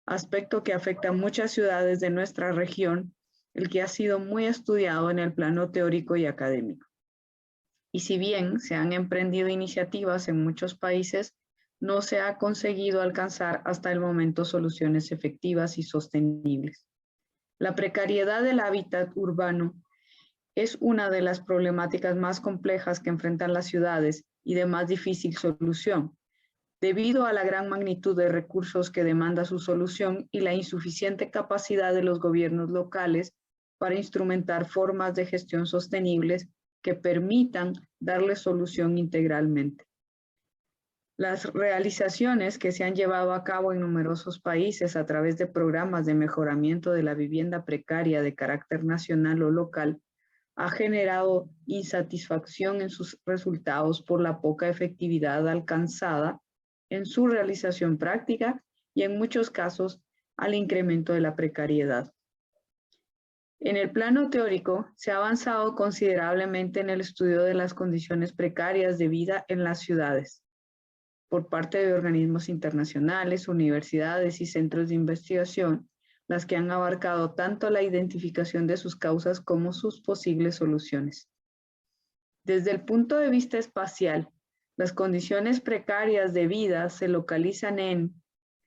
aspecto que afecta a muchas ciudades de nuestra región, el que ha sido muy estudiado en el plano teórico y académico. Y si bien se han emprendido iniciativas en muchos países, no se ha conseguido alcanzar hasta el momento soluciones efectivas y sostenibles. La precariedad del hábitat urbano es una de las problemáticas más complejas que enfrentan las ciudades y de más difícil solución, debido a la gran magnitud de recursos que demanda su solución y la insuficiente capacidad de los gobiernos locales para instrumentar formas de gestión sostenibles que permitan darle solución integralmente. Las realizaciones que se han llevado a cabo en numerosos países a través de programas de mejoramiento de la vivienda precaria de carácter nacional o local ha generado insatisfacción en sus resultados por la poca efectividad alcanzada en su realización práctica y en muchos casos al incremento de la precariedad. En el plano teórico, se ha avanzado considerablemente en el estudio de las condiciones precarias de vida en las ciudades, por parte de organismos internacionales, universidades y centros de investigación, las que han abarcado tanto la identificación de sus causas como sus posibles soluciones. Desde el punto de vista espacial, las condiciones precarias de vida se localizan en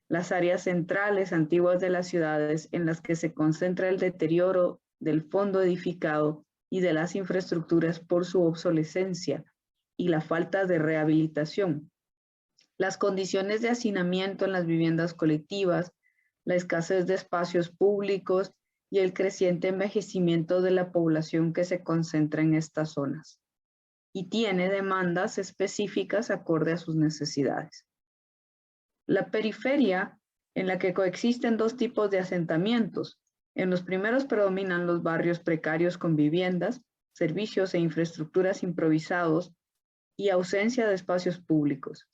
las áreas centrales antiguas de las ciudades en las que se concentra el deterioro del fondo edificado y de las infraestructuras por su obsolescencia y la falta de rehabilitación. Las condiciones de hacinamiento en las viviendas colectivas, la escasez de espacios públicos y el creciente envejecimiento de la población que se concentra en estas zonas y tiene demandas específicas acorde a sus necesidades. La periferia, en la que coexisten dos tipos de asentamientos. En los primeros predominan los barrios precarios con viviendas, servicios e infraestructuras improvisados y ausencia de espacios públicos.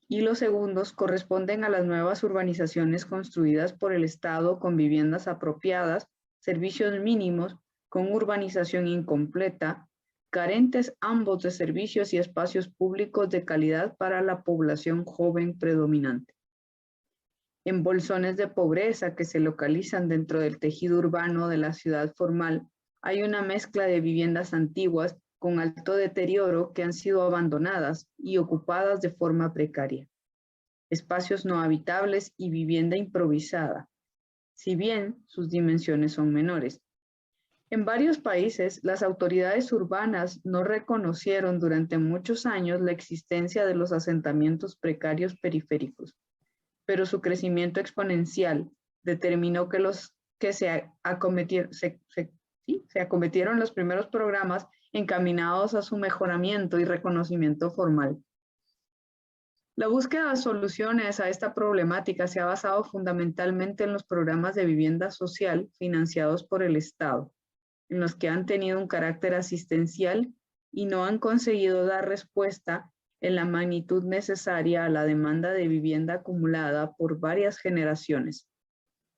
Y los segundos corresponden a las nuevas urbanizaciones construidas por el Estado con viviendas apropiadas, servicios mínimos, con urbanización incompleta, carentes ambos de servicios y espacios públicos de calidad para la población joven predominante. En bolsones de pobreza que se localizan dentro del tejido urbano de la ciudad formal, hay una mezcla de viviendas antiguas con alto deterioro que han sido abandonadas y ocupadas de forma precaria, espacios no habitables y vivienda improvisada, si bien sus dimensiones son menores. En varios países, las autoridades urbanas no reconocieron durante muchos años la existencia de los asentamientos precarios periféricos, pero su crecimiento exponencial determinó que se acometieron los primeros programas encaminados a su mejoramiento y reconocimiento formal. La búsqueda de soluciones a esta problemática se ha basado fundamentalmente en los programas de vivienda social financiados por el Estado, en los que han tenido un carácter asistencial y no han conseguido dar respuesta en la magnitud necesaria a la demanda de vivienda acumulada por varias generaciones,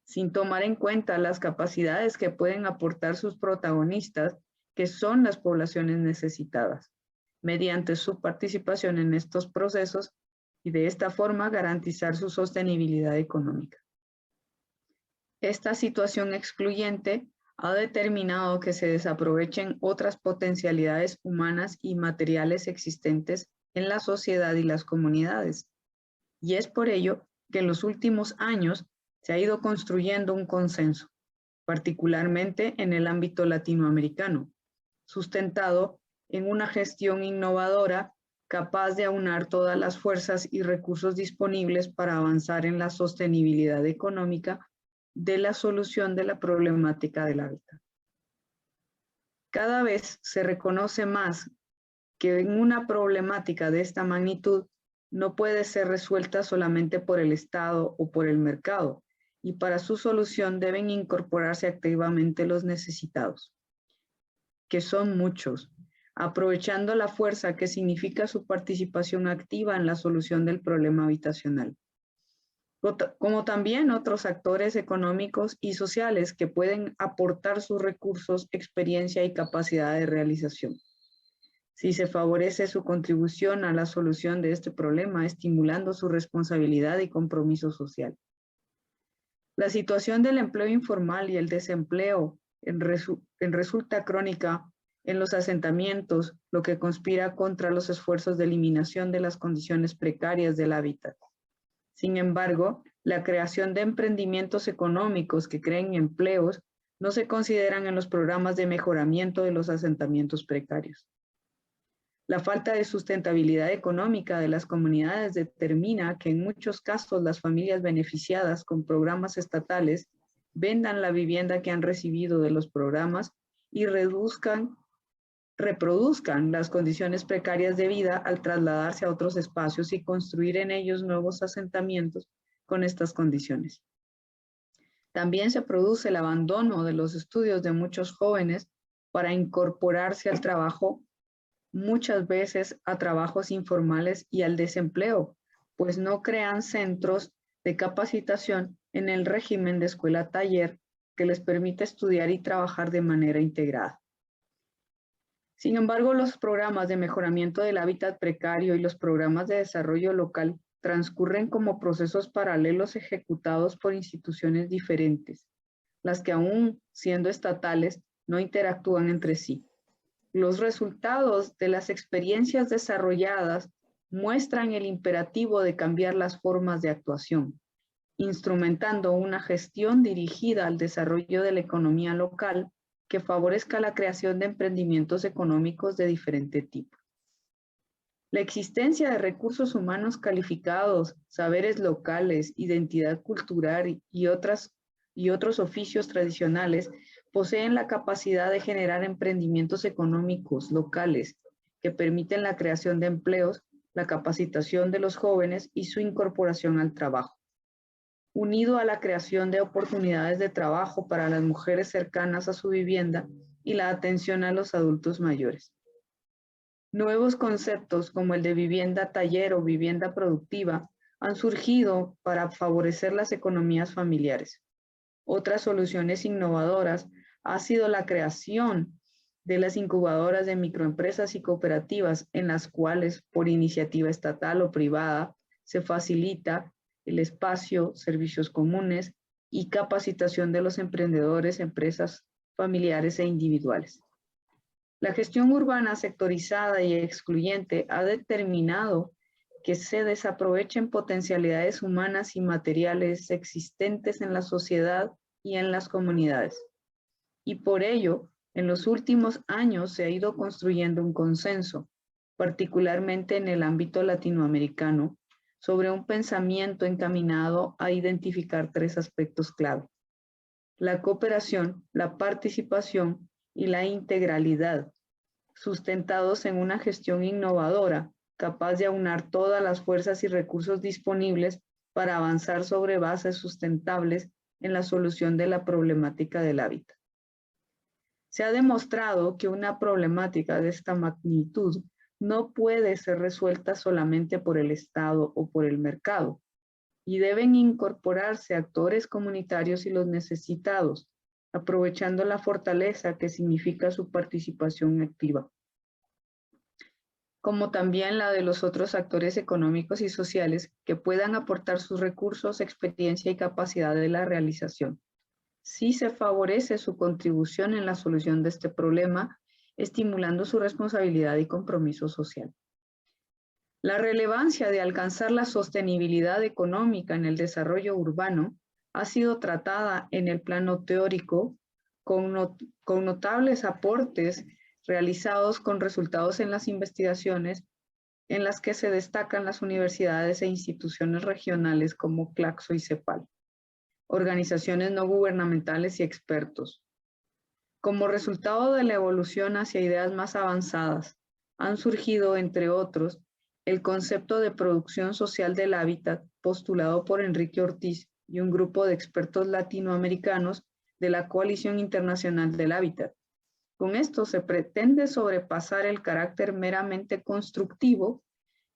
sin tomar en cuenta las capacidades que pueden aportar sus protagonistas, que son las poblaciones necesitadas. mediante su participación en estos procesos y de esta forma garantizar su sostenibilidad económica. Esta situación excluyente ha determinado que se desaprovechen otras potencialidades humanas y materiales existentes en la sociedad y las comunidades. Y es por ello que en los últimos años se ha ido construyendo un consenso, particularmente en el ámbito latinoamericano, sustentado en una gestión innovadora capaz de aunar todas las fuerzas y recursos disponibles para avanzar en la sostenibilidad económica de la solución de la problemática del hábitat. Cada vez se reconoce más que en una problemática de esta magnitud no puede ser resuelta solamente por el Estado o por el mercado, y para su solución deben incorporarse activamente los necesitados, que son muchos, aprovechando la fuerza que significa su participación activa en la solución del problema habitacional, como también otros actores económicos y sociales que pueden aportar sus recursos, experiencia y capacidad de realización. Si se favorece su contribución a la solución de este problema, estimulando su responsabilidad y compromiso social. La situación del empleo informal y el desempleo resulta crónica en los asentamientos, lo que conspira contra los esfuerzos de eliminación de las condiciones precarias del hábitat. Sin embargo, la creación de emprendimientos económicos que creen empleos no se consideran en los programas de mejoramiento de los asentamientos precarios. La falta de sustentabilidad económica de las comunidades determina que en muchos casos las familias beneficiadas con programas estatales vendan la vivienda que han recibido de los programas y reproduzcan las condiciones precarias de vida al trasladarse a otros espacios y construir en ellos nuevos asentamientos con estas condiciones. También se produce el abandono de los estudios de muchos jóvenes para incorporarse al trabajo, muchas veces a trabajos informales y al desempleo, pues no crean centros de capacitación en el régimen de escuela-taller que les permite estudiar y trabajar de manera integrada. Sin embargo, los programas de mejoramiento del hábitat precario y los programas de desarrollo local transcurren como procesos paralelos ejecutados por instituciones diferentes, las que aún siendo estatales no interactúan entre sí. Los resultados de las experiencias desarrolladas muestran el imperativo de cambiar las formas de actuación, instrumentando una gestión dirigida al desarrollo de la economía local que favorezca la creación de emprendimientos económicos de diferente tipo. La existencia de recursos humanos calificados, saberes locales, identidad cultural y otros oficios tradicionales poseen la capacidad de generar emprendimientos económicos locales que permiten la creación de empleos, la capacitación de los jóvenes y su incorporación al trabajo, unido a la creación de oportunidades de trabajo para las mujeres cercanas a su vivienda y la atención a los adultos mayores. Nuevos conceptos como el de vivienda taller o vivienda productiva han surgido para favorecer las economías familiares. Otras soluciones innovadoras ha sido la creación de las incubadoras de microempresas y cooperativas en las cuales, por iniciativa estatal o privada, se facilita el espacio, servicios comunes y capacitación de los emprendedores, empresas familiares e individuales. La gestión urbana sectorizada y excluyente ha determinado que se desaprovechen potencialidades humanas y materiales existentes en la sociedad y en las comunidades. Y por ello, en los últimos años se ha ido construyendo un consenso, particularmente en el ámbito latinoamericano, sobre un pensamiento encaminado a identificar 3 aspectos clave: la cooperación, la participación y la integralidad, sustentados en una gestión innovadora, capaz de aunar todas las fuerzas y recursos disponibles para avanzar sobre bases sustentables en la solución de la problemática del hábitat. Se ha demostrado que una problemática de esta magnitud no puede ser resuelta solamente por el Estado o por el mercado, y deben incorporarse actores comunitarios y los necesitados, aprovechando la fortaleza que significa su participación activa. como también la de los otros actores económicos y sociales que puedan aportar sus recursos, experiencia y capacidad de la realización. Sí se favorece su contribución en la solución de este problema, estimulando su responsabilidad y compromiso social. La relevancia de alcanzar la sostenibilidad económica en el desarrollo urbano ha sido tratada en el plano teórico con notables aportes realizados con resultados en las investigaciones en las que se destacan las universidades e instituciones regionales como Claxo y CEPAL, organizaciones no gubernamentales y expertos. Como resultado de la evolución hacia ideas más avanzadas, han surgido, entre otros, el concepto de producción social del hábitat postulado por Enrique Ortiz y un grupo de expertos latinoamericanos de la Coalición Internacional del Hábitat. Con esto se pretende sobrepasar el carácter meramente constructivo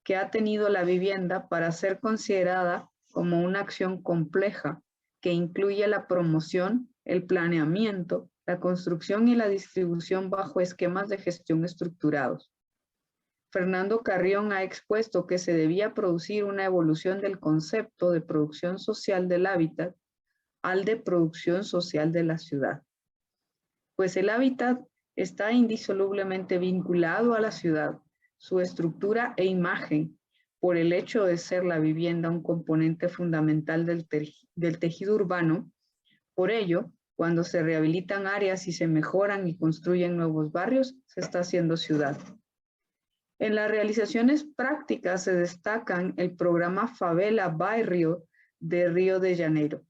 que ha tenido la vivienda para ser considerada como una acción compleja que incluye la promoción, el planeamiento, la construcción y la distribución bajo esquemas de gestión estructurados. Fernando Carrión ha expuesto que se debía producir una evolución del concepto de producción social del hábitat al de producción social de la ciudad. Pues el hábitat está indisolublemente vinculado a la ciudad, su estructura e imagen, por el hecho de ser la vivienda un componente fundamental del tejido urbano. Por ello, cuando se rehabilitan áreas y se mejoran y construyen nuevos barrios, se está haciendo ciudad. En las realizaciones prácticas se destacan el programa Favela Bairro de Río de Janeiro,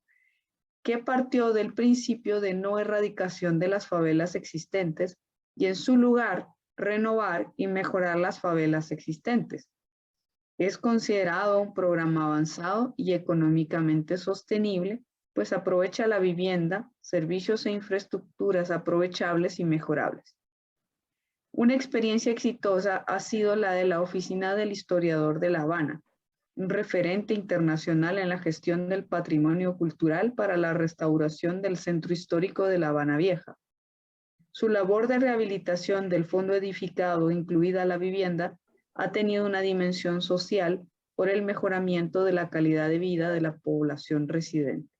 que partió del principio de no erradicación de las favelas existentes y en su lugar renovar y mejorar las favelas existentes. Es considerado un programa avanzado y económicamente sostenible, pues aprovecha la vivienda, servicios e infraestructuras aprovechables y mejorables. Una experiencia exitosa ha sido la de la Oficina del Historiador de La Habana, un referente internacional en la gestión del patrimonio cultural para la restauración del centro histórico de La Habana Vieja. Su labor de rehabilitación del fondo edificado, incluida la vivienda, ha tenido una dimensión social por el mejoramiento de la calidad de vida de la población residente.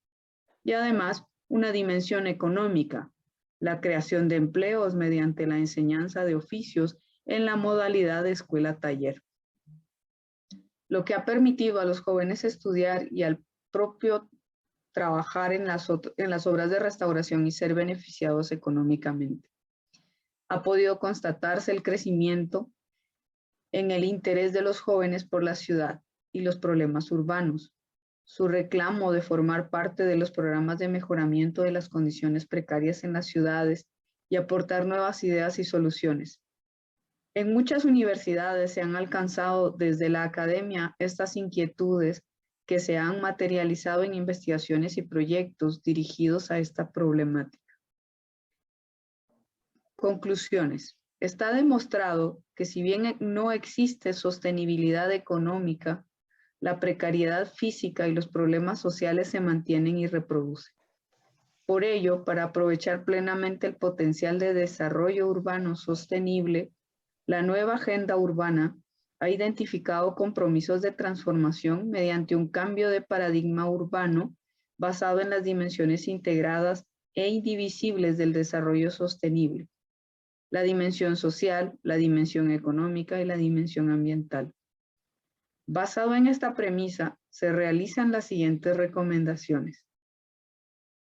Y además, una dimensión económica, la creación de empleos mediante la enseñanza de oficios en la modalidad de escuela-taller, lo que ha permitido a los jóvenes estudiar y al propio trabajar en las obras de restauración y ser beneficiados económicamente. Ha podido constatarse el crecimiento en el interés de los jóvenes por la ciudad y los problemas urbanos, su reclamo de formar parte de los programas de mejoramiento de las condiciones precarias en las ciudades y aportar nuevas ideas y soluciones. En muchas universidades se han alcanzado desde la academia estas inquietudes que se han materializado en investigaciones y proyectos dirigidos a esta problemática. Conclusiones. Está demostrado que si bien no existe sostenibilidad económica, la precariedad física y los problemas sociales se mantienen y reproducen. Por ello, para aprovechar plenamente el potencial de desarrollo urbano sostenible, la nueva agenda urbana ha identificado compromisos de transformación mediante un cambio de paradigma urbano basado en las dimensiones integradas e indivisibles del desarrollo sostenible: la dimensión social, la dimensión económica y la dimensión ambiental. Basado en esta premisa, se realizan las siguientes recomendaciones.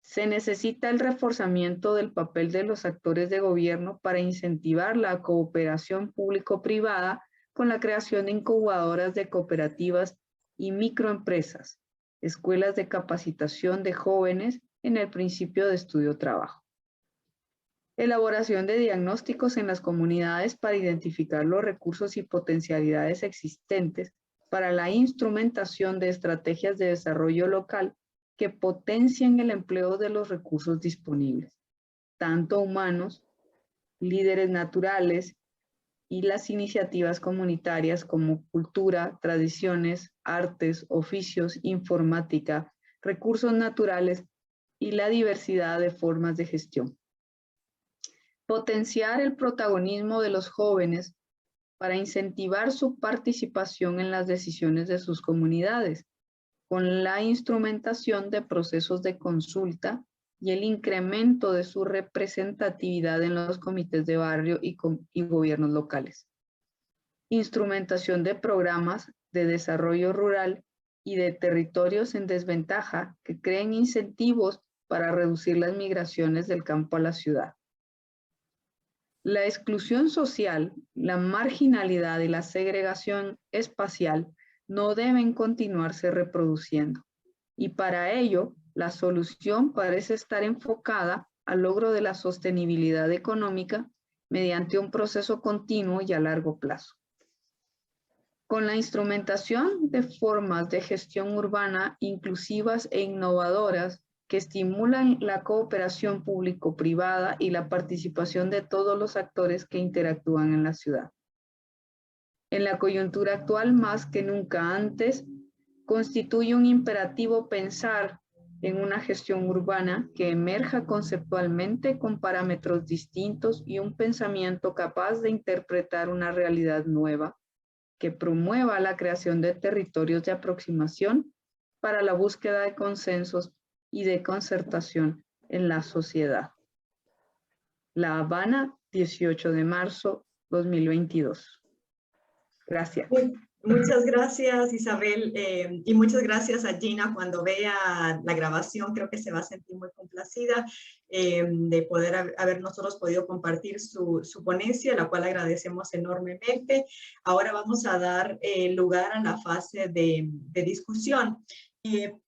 Se necesita el reforzamiento del papel de los actores de gobierno para incentivar la cooperación público-privada con la creación de incubadoras de cooperativas y microempresas, escuelas de capacitación de jóvenes en el principio de estudio-trabajo. Elaboración de diagnósticos en las comunidades para identificar los recursos y potencialidades existentes para la instrumentación de estrategias de desarrollo local que potencien el empleo de los recursos disponibles, tanto humanos, líderes naturales y las iniciativas comunitarias como cultura, tradiciones, artes, oficios, informática, recursos naturales y la diversidad de formas de gestión. Potenciar el protagonismo de los jóvenes para incentivar su participación en las decisiones de sus comunidades, con la instrumentación de procesos de consulta y el incremento de su representatividad en los comités de barrio y gobiernos locales. Instrumentación de programas de desarrollo rural y de territorios en desventaja que creen incentivos para reducir las migraciones del campo a la ciudad. La exclusión social, la marginalidad y la segregación espacial no deben continuarse reproduciendo. Y para ello, la solución parece estar enfocada al logro de la sostenibilidad económica mediante un proceso continuo y a largo plazo. Con la instrumentación de formas de gestión urbana inclusivas e innovadoras que estimulan la cooperación público-privada y la participación de todos los actores que interactúan en la ciudad. En la coyuntura actual, más que nunca antes, constituye un imperativo pensar en una gestión urbana que emerja conceptualmente con parámetros distintos y un pensamiento capaz de interpretar una realidad nueva, que promueva la creación de territorios de aproximación para la búsqueda de consensos y de concertación en la sociedad. La Habana, 18 de marzo 2022. Gracias. Muchas gracias, Isabel, y muchas gracias a Gina. Cuando vea la grabación, creo que se va a sentir muy complacida de poder haber nosotros podido compartir su ponencia, la cual agradecemos enormemente. Ahora vamos a dar lugar a la fase de discusión.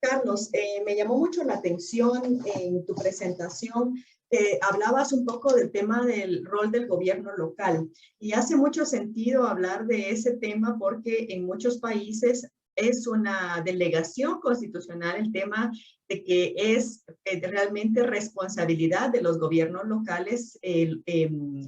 Carlos, me llamó mucho la atención en tu presentación. Hablabas un poco del tema del rol del gobierno local y hace mucho sentido hablar de ese tema porque en muchos países es una delegación constitucional el tema de que es realmente responsabilidad de los gobiernos locales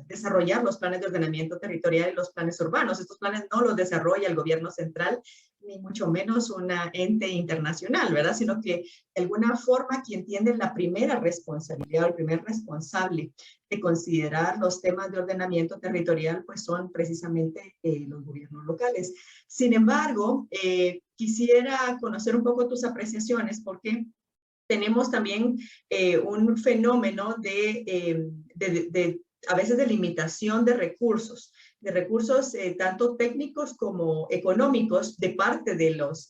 desarrollar los planes de ordenamiento territorial y los planes urbanos. Estos planes no los desarrolla el gobierno central, ni mucho menos un ente internacional, ¿verdad? Sino que de alguna forma quien tiene la primera responsabilidad, el primer responsable de considerar los temas de ordenamiento territorial, pues son precisamente los gobiernos locales. Sin embargo, quisiera conocer un poco tus apreciaciones porque tenemos también un fenómeno a veces de limitación de recursos tanto técnicos como económicos de parte de los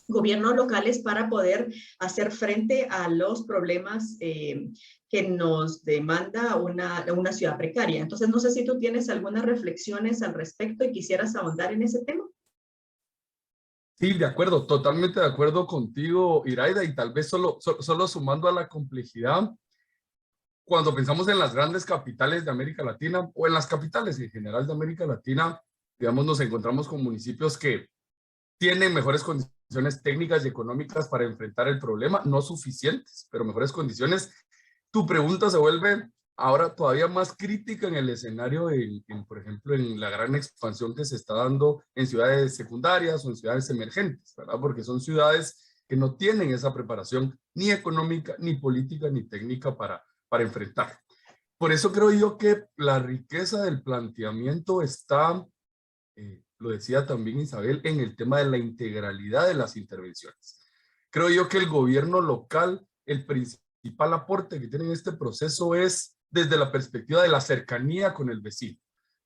gobiernos locales para poder hacer frente a los problemas que nos demanda una ciudad precaria. Entonces, no sé si tú tienes algunas reflexiones al respecto y quisieras ahondar en ese tema. Sí, de acuerdo, totalmente de acuerdo contigo, Iraida, y tal vez solo sumando a la complejidad, cuando pensamos en las grandes capitales de América Latina, o en las capitales en general de América Latina, digamos, nos encontramos con municipios que tienen mejores condiciones técnicas y económicas para enfrentar el problema, no suficientes, pero mejores condiciones. Tu pregunta se vuelve ahora todavía más crítica en el escenario, por ejemplo, en la gran expansión que se está dando en ciudades secundarias o en ciudades emergentes, ¿verdad? Porque son ciudades que no tienen esa preparación ni económica, ni política, ni técnica para enfrentar. Por eso creo yo que la riqueza del planteamiento está, lo decía también Isabel, en el tema de la integralidad de las intervenciones. Creo yo que el gobierno local, el principal aporte que tiene en este proceso es desde la perspectiva de la cercanía con el vecino,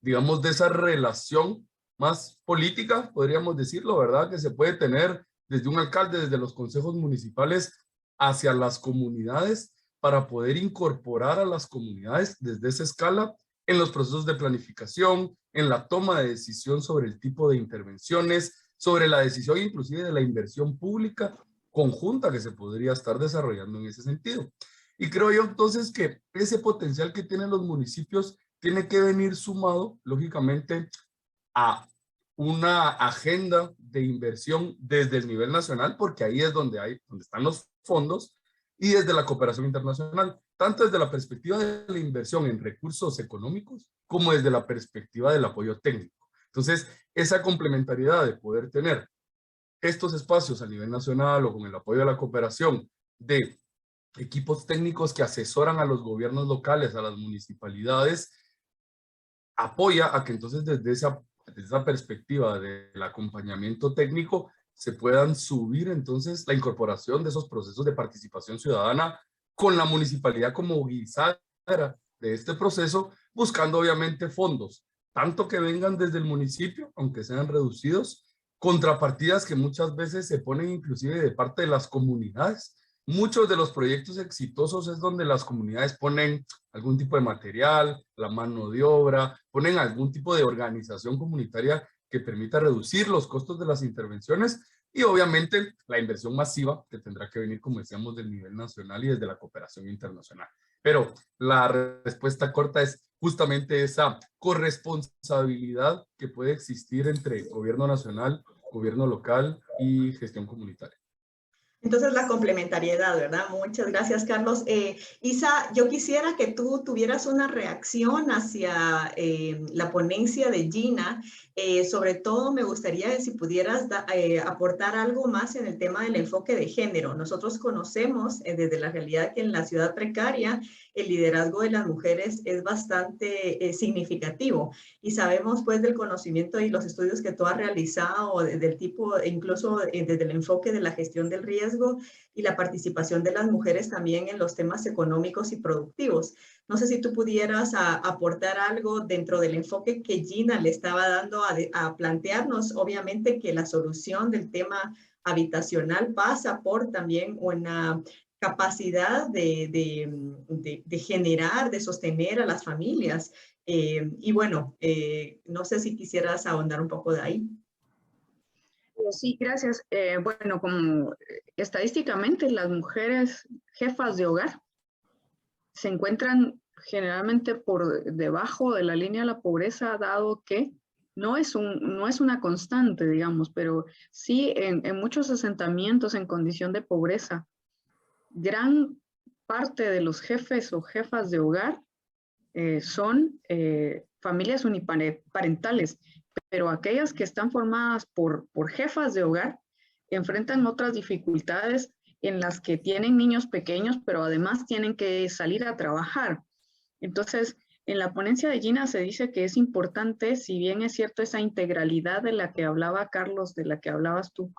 digamos, de esa relación más política, podríamos decirlo, ¿verdad? Que se puede tener desde un alcalde, desde los consejos municipales hacia las comunidades, para poder incorporar a las comunidades desde esa escala en los procesos de planificación, en la toma de decisión sobre el tipo de intervenciones, sobre la decisión inclusive de la inversión pública conjunta que se podría estar desarrollando en ese sentido. Y creo yo entonces que ese potencial que tienen los municipios tiene que venir sumado, lógicamente, a una agenda de inversión desde el nivel nacional, porque ahí es donde están los fondos, y desde la cooperación internacional, tanto desde la perspectiva de la inversión en recursos económicos, como desde la perspectiva del apoyo técnico. Entonces, esa complementariedad de poder tener estos espacios a nivel nacional o con el apoyo de la cooperación de equipos técnicos que asesoran a los gobiernos locales, a las municipalidades, apoya a que entonces desde esa perspectiva del acompañamiento técnico se puedan subir entonces la incorporación de esos procesos de participación ciudadana con la municipalidad como bisagra de este proceso, buscando obviamente fondos, tanto que vengan desde el municipio, aunque sean reducidos, contrapartidas que muchas veces se ponen inclusive de parte de las comunidades. Muchos de los proyectos exitosos es donde las comunidades ponen algún tipo de material, la mano de obra, ponen algún tipo de organización comunitaria que permita reducir los costos de las intervenciones y obviamente la inversión masiva que tendrá que venir, como decíamos, del nivel nacional y desde la cooperación internacional. Pero la respuesta corta es justamente esa corresponsabilidad que puede existir entre gobierno nacional, gobierno local y gestión comunitaria. Entonces, la complementariedad, ¿verdad? Muchas gracias, Carlos. Isa, yo quisiera que tú tuvieras una reacción hacia la ponencia de Gina. Sobre todo, me gustaría si pudieras aportar algo más en el tema del enfoque de género. Nosotros conocemos desde la realidad que en la ciudad precaria el liderazgo de las mujeres es bastante significativo y sabemos pues del conocimiento y los estudios que tú has realizado del tipo, incluso desde el enfoque de la gestión del riesgo y la participación de las mujeres también en los temas económicos y productivos. No sé si tú pudieras aportar algo dentro del enfoque que Gina le estaba dando a plantearnos, obviamente que la solución del tema habitacional pasa por también una capacidad de generar, de sostener a las familias. Y bueno, no sé si quisieras ahondar un poco de ahí. Sí, gracias. Bueno, como estadísticamente las mujeres jefas de hogar se encuentran generalmente por debajo de la línea de la pobreza, dado que no es una constante, digamos, pero sí en muchos asentamientos en condición de pobreza, gran parte de los jefes o jefas de hogar son familias uniparentales, pero aquellas que están formadas por jefas de hogar enfrentan otras dificultades en las que tienen niños pequeños, pero además tienen que salir a trabajar. Entonces, en la ponencia de Gina se dice que es importante, si bien es cierto esa integralidad de la que hablaba Carlos, de la que hablabas tú,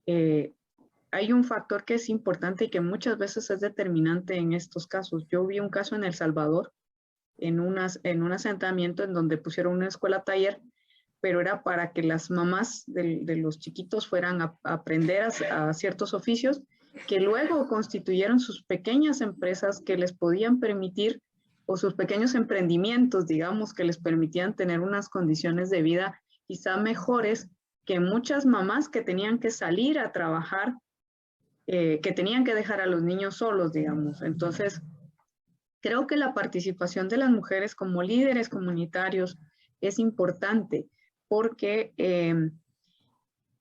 hay un factor que es importante y que muchas veces es determinante en estos casos. Yo vi un caso en El Salvador, en un asentamiento en donde pusieron una escuela taller, pero era para que las mamás de los chiquitos fueran a aprender a ciertos oficios, que luego constituyeron sus pequeñas empresas que les podían permitir, o sus pequeños emprendimientos, digamos, que les permitían tener unas condiciones de vida quizá mejores que muchas mamás que tenían que salir a trabajar, que tenían que dejar a los niños solos, digamos. Entonces, creo que la participación de las mujeres como líderes comunitarios es importante porque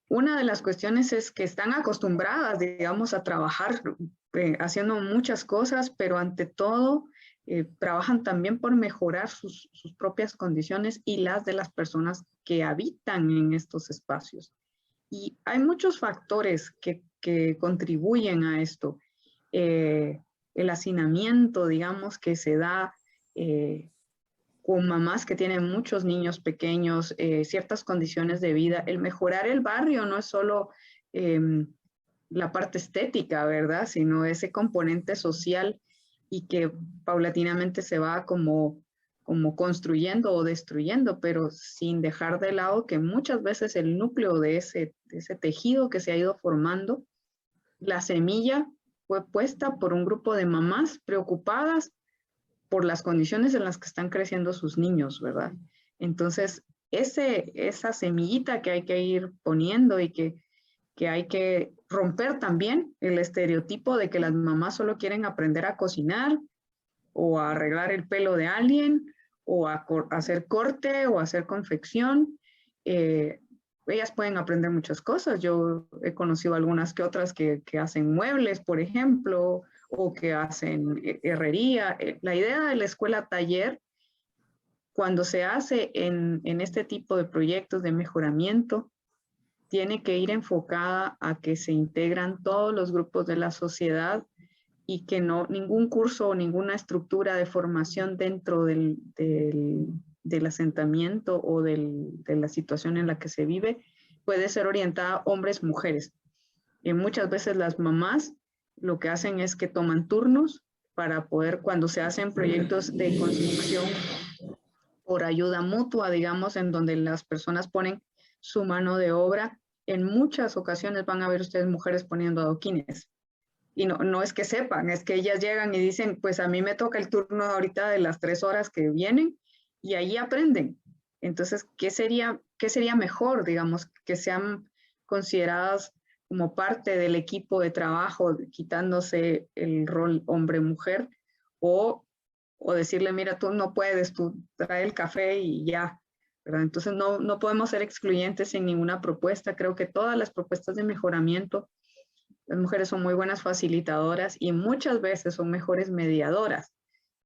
una de las cuestiones es que están acostumbradas, digamos, a trabajar haciendo muchas cosas, pero ante todo trabajan también por mejorar sus propias condiciones y las de las personas que habitan en estos espacios. Y hay muchos factores que contribuyen a esto. El hacinamiento, digamos, que se da con mamás que tienen muchos niños pequeños, ciertas condiciones de vida. El mejorar el barrio no es solo la parte estética, ¿verdad? Sino ese componente social y que paulatinamente se va como construyendo o destruyendo, pero sin dejar de lado que muchas veces el núcleo de ese tejido que se ha ido formando, la semilla fue puesta por un grupo de mamás preocupadas por las condiciones en las que están creciendo sus niños, ¿verdad? Entonces, esa semillita que hay que ir poniendo y que hay que romper también el estereotipo de que las mamás solo quieren aprender a cocinar o a arreglar el pelo de alguien o a hacer corte o a hacer confección. Ellas pueden aprender muchas cosas. Yo he conocido algunas que otras que hacen muebles, por ejemplo, o que hacen herrería. La idea de la escuela taller, cuando se hace en este tipo de proyectos de mejoramiento, tiene que ir enfocada a que se integran todos los grupos de la sociedad y que no ningún curso o ninguna estructura de formación dentro del del asentamiento o de la situación en la que se vive puede ser orientada a hombres, mujeres. Y muchas veces las mamás lo que hacen es que toman turnos para poder, cuando se hacen proyectos de construcción por ayuda mutua, digamos, en donde las personas ponen su mano de obra, en muchas ocasiones van a ver ustedes mujeres poniendo adoquines. Y no es que sepan, es que ellas llegan y dicen, pues a mí me toca el turno ahorita de las 3 horas que vienen, y ahí aprenden. Entonces, ¿qué sería mejor, digamos, que sean consideradas como parte del equipo de trabajo, quitándose el rol hombre-mujer, o decirle, mira, tú no puedes, tú trae el café y ya, ¿verdad? Entonces, no podemos ser excluyentes en ninguna propuesta. Creo que todas las propuestas de mejoramiento, las mujeres son muy buenas facilitadoras y muchas veces son mejores mediadoras,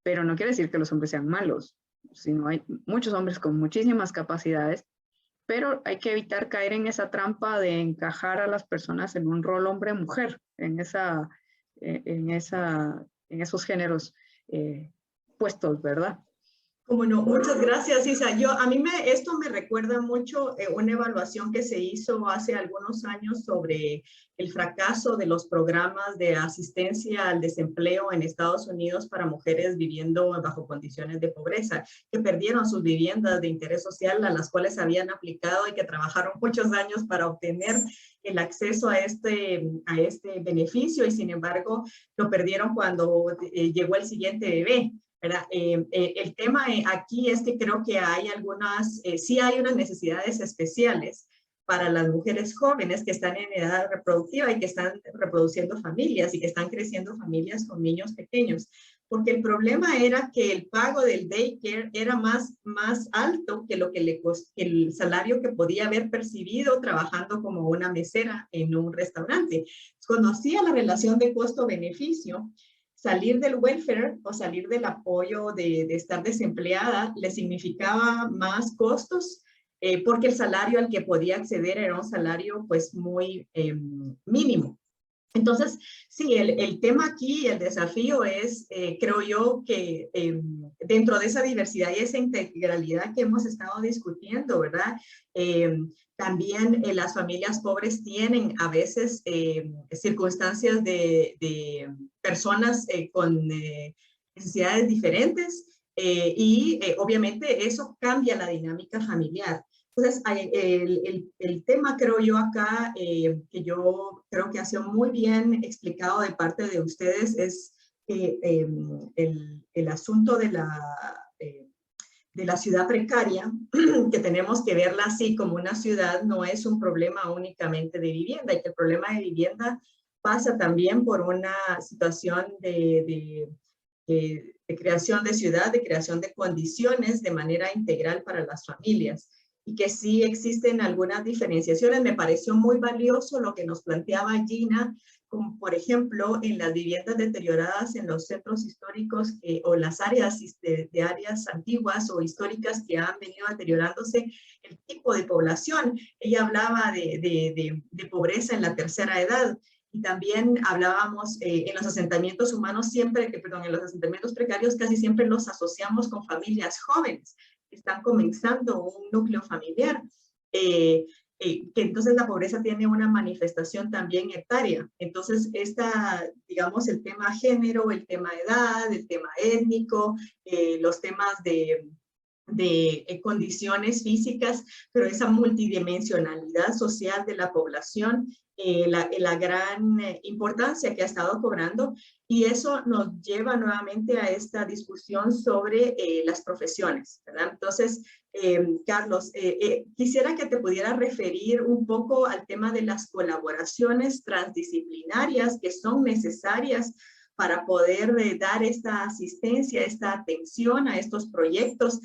pero no quiere decir que los hombres sean malos, sino hay muchos hombres con muchísimas capacidades, pero hay que evitar caer en esa trampa de encajar a las personas en un rol hombre-mujer, en esos géneros puestos, ¿verdad? Como no, muchas gracias, Isa. Esto me recuerda mucho una evaluación que se hizo hace algunos años sobre el fracaso de los programas de asistencia al desempleo en Estados Unidos para mujeres viviendo bajo condiciones de pobreza, que perdieron sus viviendas de interés social a las cuales habían aplicado y que trabajaron muchos años para obtener el acceso a este beneficio y sin embargo lo perdieron cuando llegó el siguiente bebé. El tema aquí es que creo que hay sí hay unas necesidades especiales para las mujeres jóvenes que están en edad reproductiva y que están reproduciendo familias y que están creciendo familias con niños pequeños. Porque el problema era que el pago del daycare era más alto que el salario que podía haber percibido trabajando como una mesera en un restaurante. Conocía la relación de costo-beneficio. Salir del welfare o salir del apoyo de estar desempleada le significaba más costos porque el salario al que podía acceder era un salario pues muy mínimo. Entonces, sí, el tema aquí, el desafío es, creo yo, que dentro de esa diversidad y esa integralidad que hemos estado discutiendo, ¿verdad? También las familias pobres tienen a veces circunstancias de personas con necesidades diferentes y obviamente eso cambia la dinámica familiar. Entonces, el tema creo yo acá, que yo creo que ha sido muy bien explicado de parte de ustedes, es el asunto de la ciudad precaria, que tenemos que verla así como una ciudad, no es un problema únicamente de vivienda, y que el problema de vivienda pasa también por una situación de creación de ciudad, de creación de condiciones de manera integral para las familias. Y que sí existen algunas diferenciaciones. Me pareció muy valioso lo que nos planteaba Gina, como por ejemplo en las viviendas deterioradas en los centros históricos o las áreas de áreas antiguas o históricas que han venido deteriorándose, el tipo de población. Ella hablaba de pobreza en la tercera edad. Y también hablábamos en los asentamientos humanos en los asentamientos precarios casi siempre los asociamos con familias jóvenes que están comenzando un núcleo familiar, que entonces la pobreza tiene una manifestación también etaria. Entonces, digamos, el tema género, el tema edad, el tema étnico, los temas de condiciones físicas, pero esa multidimensionalidad social de la población, la gran importancia que ha estado cobrando, y eso nos lleva nuevamente a esta discusión sobre las profesiones, ¿verdad? Entonces, Carlos, quisiera que te pudieras referir un poco al tema de las colaboraciones transdisciplinarias que son necesarias para poder dar esta asistencia, esta atención a estos proyectos.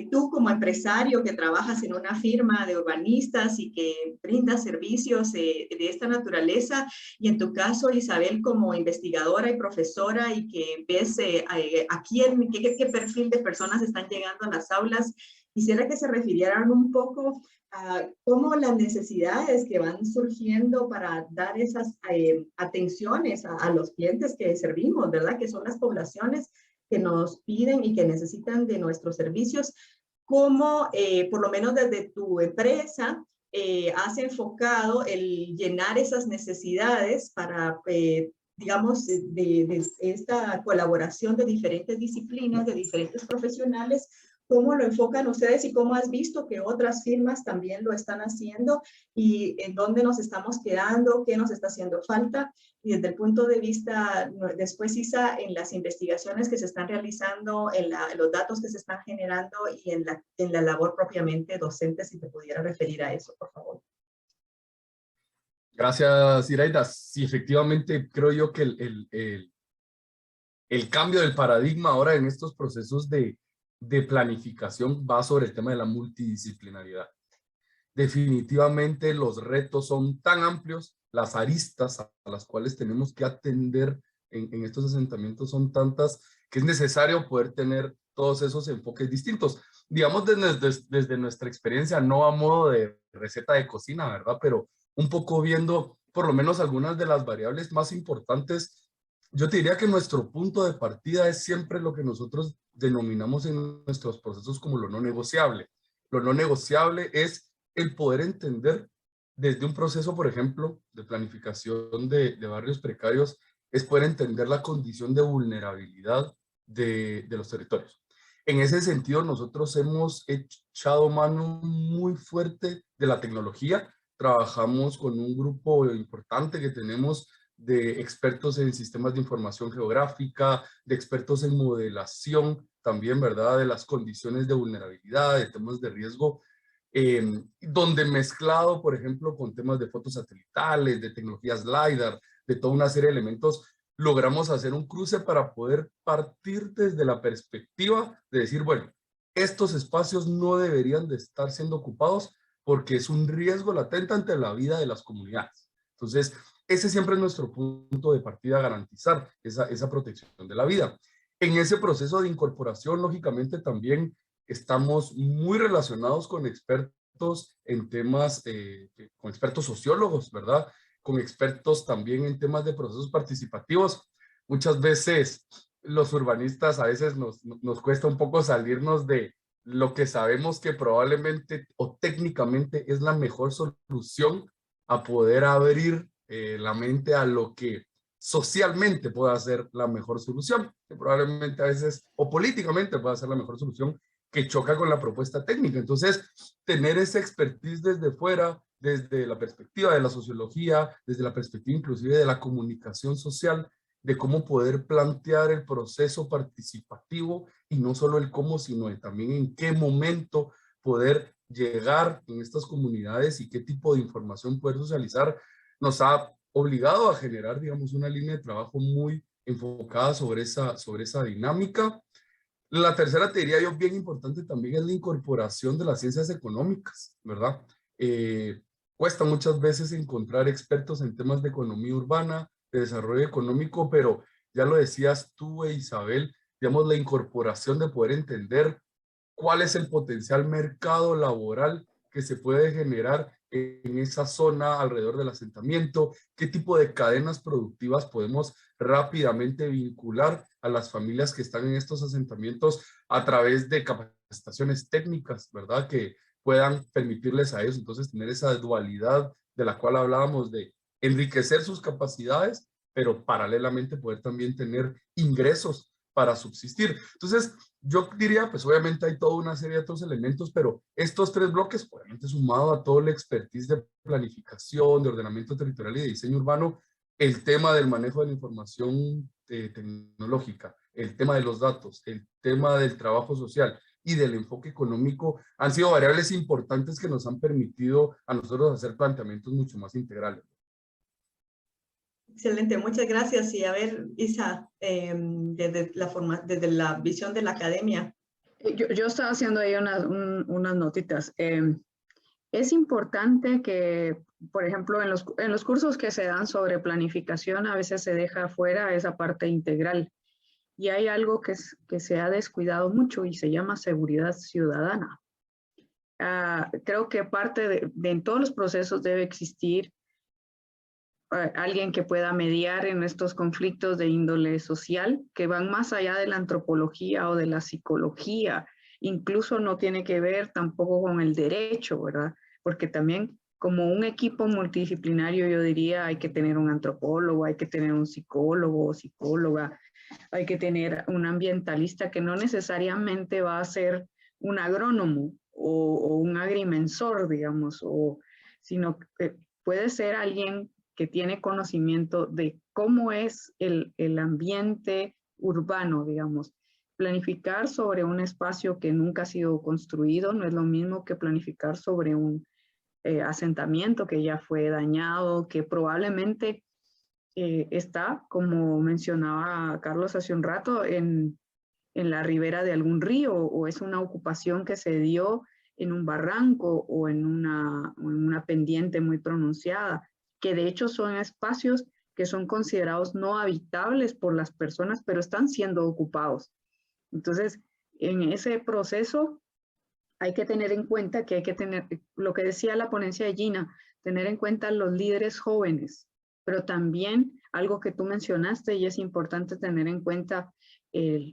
Tú como empresario que trabajas en una firma de urbanistas y que brinda servicios de esta naturaleza, y en tu caso, Isabel, como investigadora y profesora y que ves qué perfil de personas están llegando a las aulas, quisiera que se refirieran un poco a cómo las necesidades que van surgiendo para dar esas atenciones a los clientes que servimos, ¿verdad? Que son las poblaciones que nos piden y que necesitan de nuestros servicios. cómo, por lo menos desde tu empresa, has enfocado el llenar esas necesidades para, digamos, de esta colaboración de diferentes disciplinas, de diferentes profesionales. ¿Cómo lo enfocan ustedes y cómo has visto que otras firmas también lo están haciendo y en dónde nos estamos quedando, qué nos está haciendo falta? Y desde el punto de vista, después Isa, en las investigaciones que se están realizando, en los datos que se están generando y en la labor propiamente docente, si te pudiera referir a eso, por favor. Gracias, Iraida. Sí, efectivamente, creo yo que el cambio del paradigma ahora en estos procesos de planificación va sobre el tema de la multidisciplinariedad. Definitivamente los retos son tan amplios, las aristas a las cuales tenemos que atender en estos asentamientos son tantas que es necesario poder tener todos esos enfoques distintos. Digamos desde nuestra experiencia, no a modo de receta de cocina, ¿verdad? Pero un poco viendo por lo menos algunas de las variables más importantes. Yo te diría que nuestro punto de partida es siempre lo que nosotros denominamos en nuestros procesos como lo no negociable. Lo no negociable es el poder entender desde un proceso, por ejemplo, de planificación de barrios precarios, es poder entender la condición de vulnerabilidad de los territorios. En ese sentido, nosotros hemos echado mano muy fuerte de la tecnología. Trabajamos con un grupo importante que tenemos de expertos en sistemas de información geográfica, de expertos en modelación también, ¿verdad? De las condiciones de vulnerabilidad, de temas de riesgo, donde mezclado, por ejemplo, con temas de fotos satelitales, de tecnologías LiDAR, de toda una serie de elementos, logramos hacer un cruce para poder partir desde la perspectiva de decir, bueno, estos espacios no deberían de estar siendo ocupados porque es un riesgo latente ante la vida de las comunidades. Entonces, ese siempre es nuestro punto de partida, garantizar esa protección de la vida. En ese proceso de incorporación, lógicamente, también estamos muy relacionados con expertos en temas, con expertos sociólogos, ¿verdad? Con expertos también en temas de procesos participativos. Muchas veces los urbanistas a veces nos cuesta un poco salirnos de lo que sabemos que probablemente o técnicamente es la mejor solución a poder abrir la mente a lo que socialmente pueda ser la mejor solución, que probablemente a veces o políticamente pueda ser la mejor solución que choca con la propuesta técnica. Entonces, tener esa expertise desde fuera, desde la perspectiva de la sociología, desde la perspectiva inclusive de la comunicación social, de cómo poder plantear el proceso participativo y no solo el cómo, sino también en qué momento poder llegar en estas comunidades y qué tipo de información poder socializar, nos ha obligado a generar, digamos, una línea de trabajo muy enfocada sobre esa dinámica. La tercera, te diría yo, bien importante también es la incorporación de las ciencias económicas, ¿verdad? Cuesta muchas veces encontrar expertos en temas de economía urbana, de desarrollo económico, pero ya lo decías tú, Isabel, digamos, la incorporación de poder entender cuál es el potencial mercado laboral que se puede generar en esa zona alrededor del asentamiento, qué tipo de cadenas productivas podemos rápidamente vincular a las familias que están en estos asentamientos a través de capacitaciones técnicas, ¿verdad? Que puedan permitirles a ellos entonces tener esa dualidad de la cual hablábamos de enriquecer sus capacidades, pero paralelamente poder también tener ingresos para subsistir. Entonces, yo diría, pues obviamente hay toda una serie de otros elementos, pero estos tres bloques, obviamente sumado a todo el expertise de planificación, de ordenamiento territorial y de diseño urbano, el tema del manejo de la información tecnológica, el tema de los datos, el tema del trabajo social y del enfoque económico han sido variables importantes que nos han permitido a nosotros hacer planteamientos mucho más integrales. Excelente, muchas gracias. Y a ver, Isa, desde la visión de la academia. Yo estaba haciendo ahí unas notitas. Es importante que, por ejemplo, en los cursos que se dan sobre planificación, a veces se deja fuera esa parte integral. Y hay algo que se ha descuidado mucho y se llama seguridad ciudadana. Creo que parte de en todos los procesos debe existir alguien que pueda mediar en estos conflictos de índole social que van más allá de la antropología o de la psicología, incluso no tiene que ver tampoco con el derecho, ¿verdad? Porque también como un equipo multidisciplinario, yo diría, hay que tener un antropólogo, hay que tener un psicólogo o psicóloga, hay que tener un ambientalista que no necesariamente va a ser un agrónomo o un agrimensor, digamos, sino que puede ser alguien que tiene conocimiento de cómo es el ambiente urbano, digamos. Planificar sobre un espacio que nunca ha sido construido no es lo mismo que planificar sobre un asentamiento que ya fue dañado, que probablemente está, como mencionaba Carlos hace un rato, en la ribera de algún río, o es una ocupación que se dio en un barranco o en una pendiente muy pronunciada, que de hecho son espacios que son considerados no habitables por las personas, pero están siendo ocupados. Entonces, en ese proceso hay que tener en cuenta que hay que tener, lo que decía la ponencia de Gina, tener en cuenta los líderes jóvenes, pero también algo que tú mencionaste y es importante tener en cuenta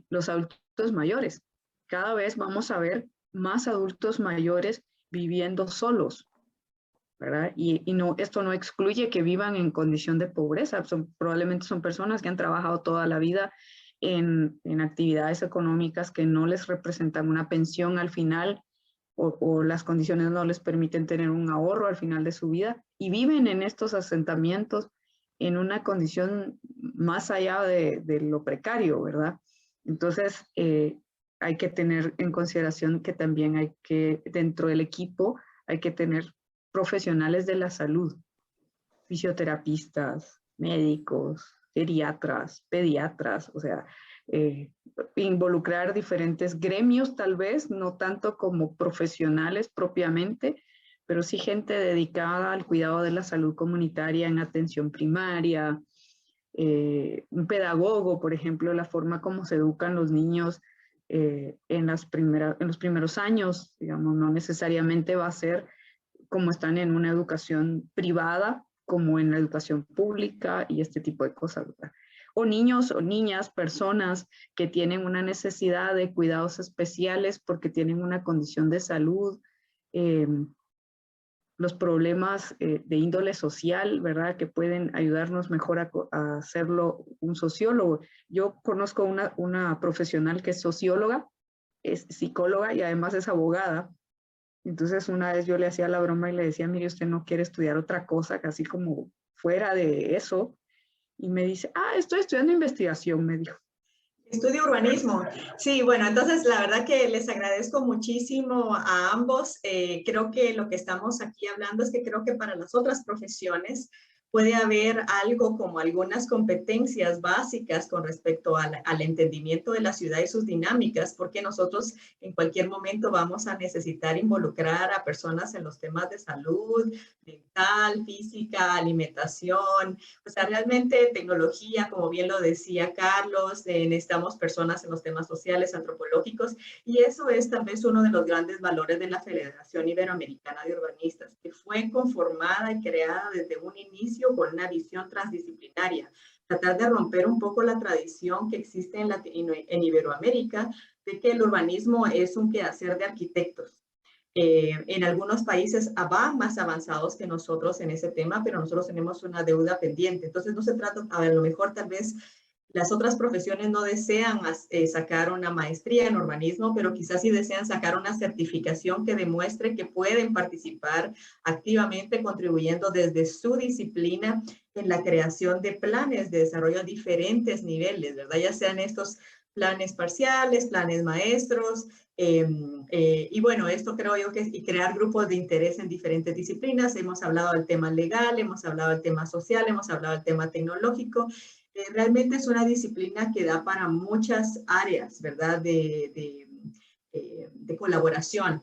los adultos mayores. Cada vez vamos a ver más adultos mayores viviendo solos, ¿verdad? Y no, esto no excluye que vivan en condición de pobreza, probablemente son personas que han trabajado toda la vida en actividades económicas que no les representan una pensión al final, o las condiciones no les permiten tener un ahorro al final de su vida, y viven en estos asentamientos en una condición más allá de lo precario, ¿verdad? Entonces, hay que tener en consideración que también hay que, dentro del equipo, hay que tener profesionales de la salud, fisioterapistas, médicos, geriatras, pediatras, o sea, involucrar diferentes gremios tal vez, no tanto como profesionales propiamente, pero sí gente dedicada al cuidado de la salud comunitaria en atención primaria, un pedagogo, por ejemplo, la forma como se educan los niños en los primeros años, digamos, no necesariamente va a ser como están en una educación privada, como en la educación pública y este tipo de cosas, ¿verdad? O niños o niñas, personas que tienen una necesidad de cuidados especiales porque tienen una condición de salud, los problemas de índole social, ¿verdad? Que pueden ayudarnos mejor a hacerlo un sociólogo. Yo conozco una profesional que es socióloga, es psicóloga y además es abogada. Entonces una vez yo le hacía la broma y le decía, mire, usted no quiere estudiar otra cosa, casi como fuera de eso. Y me dice, estoy estudiando investigación, me dijo. Estudio urbanismo. Sí, bueno, entonces la verdad que les agradezco muchísimo a ambos. Creo que lo que estamos aquí hablando es que creo que para las otras profesiones puede haber algo como algunas competencias básicas con respecto al entendimiento de la ciudad y sus dinámicas, porque nosotros en cualquier momento vamos a necesitar involucrar a personas en los temas de salud, mental, física, alimentación, o sea, realmente tecnología, como bien lo decía Carlos, necesitamos personas en los temas sociales, antropológicos, y eso es tal vez uno de los grandes valores de la Federación Iberoamericana de Urbanistas, que fue conformada y creada desde un inicio con una visión transdisciplinaria, tratar de romper un poco la tradición que existe en Iberoamérica de que el urbanismo es un quehacer de arquitectos. En algunos países van más avanzados que nosotros en ese tema, pero nosotros tenemos una deuda pendiente. Entonces no se trata, a lo mejor tal vez las otras profesiones no desean sacar una maestría en urbanismo, pero quizás sí desean sacar una certificación que demuestre que pueden participar activamente contribuyendo desde su disciplina en la creación de planes de desarrollo a diferentes niveles, ¿verdad? Ya sean estos planes parciales, planes maestros, y bueno, esto creo yo que es y crear grupos de interés en diferentes disciplinas. Hemos hablado del tema legal, hemos hablado del tema social, hemos hablado del tema tecnológico. Realmente es una disciplina que da para muchas áreas, ¿verdad? De colaboración,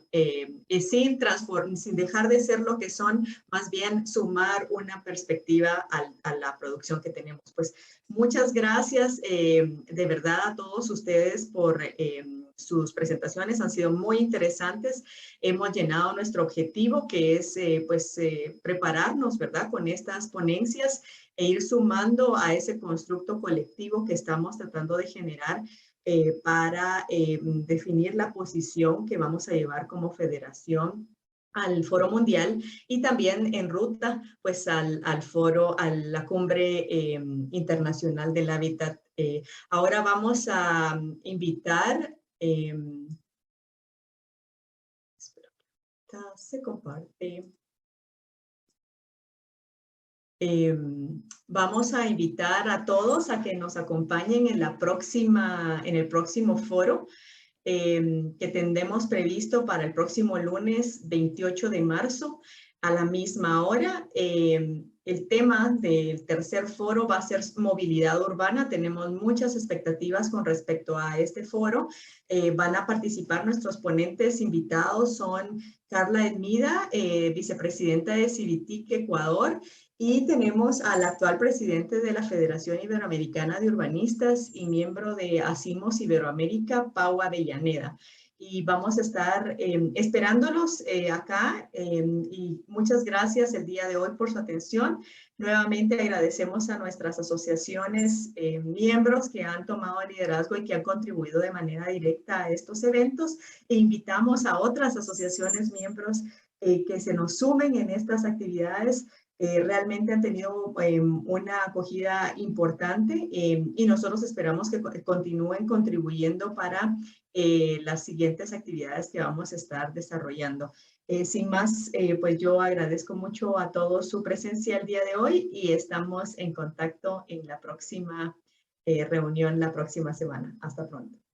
sin dejar de ser lo que son, más bien sumar una perspectiva a la producción que tenemos. Pues muchas gracias de verdad a todos ustedes por sus presentaciones, han sido muy interesantes. Hemos llenado nuestro objetivo, que es prepararnos, ¿verdad? Con estas ponencias e ir sumando a ese constructo colectivo que estamos tratando de generar, para definir la posición que vamos a llevar como federación al Foro Mundial y también en ruta pues al foro, a la Cumbre Internacional del Hábitat. Ahora vamos a invitar, se comparte. Vamos a invitar a todos a que nos acompañen en el próximo foro que tendremos previsto para el próximo lunes 28 de marzo a la misma hora. El tema del tercer foro va a ser movilidad urbana. Tenemos muchas expectativas con respecto a este foro. Van a participar nuestros ponentes invitados, son Carla Hermida, vicepresidenta de Civitic Ecuador, y tenemos al actual presidente de la Federación Iberoamericana de Urbanistas y miembro de ACIMOS Iberoamérica, Pau Avellaneda. Y vamos a estar esperándolos acá y muchas gracias el día de hoy por su atención. Nuevamente agradecemos a nuestras asociaciones miembros que han tomado el liderazgo y que han contribuido de manera directa a estos eventos e invitamos a otras asociaciones miembros que se nos sumen en estas actividades. Realmente han tenido una acogida importante y nosotros esperamos que continúen contribuyendo para las siguientes actividades que vamos a estar desarrollando. Sin más, pues yo agradezco mucho a todos su presencia el día de hoy y estamos en contacto en la próxima reunión la próxima semana. Hasta pronto.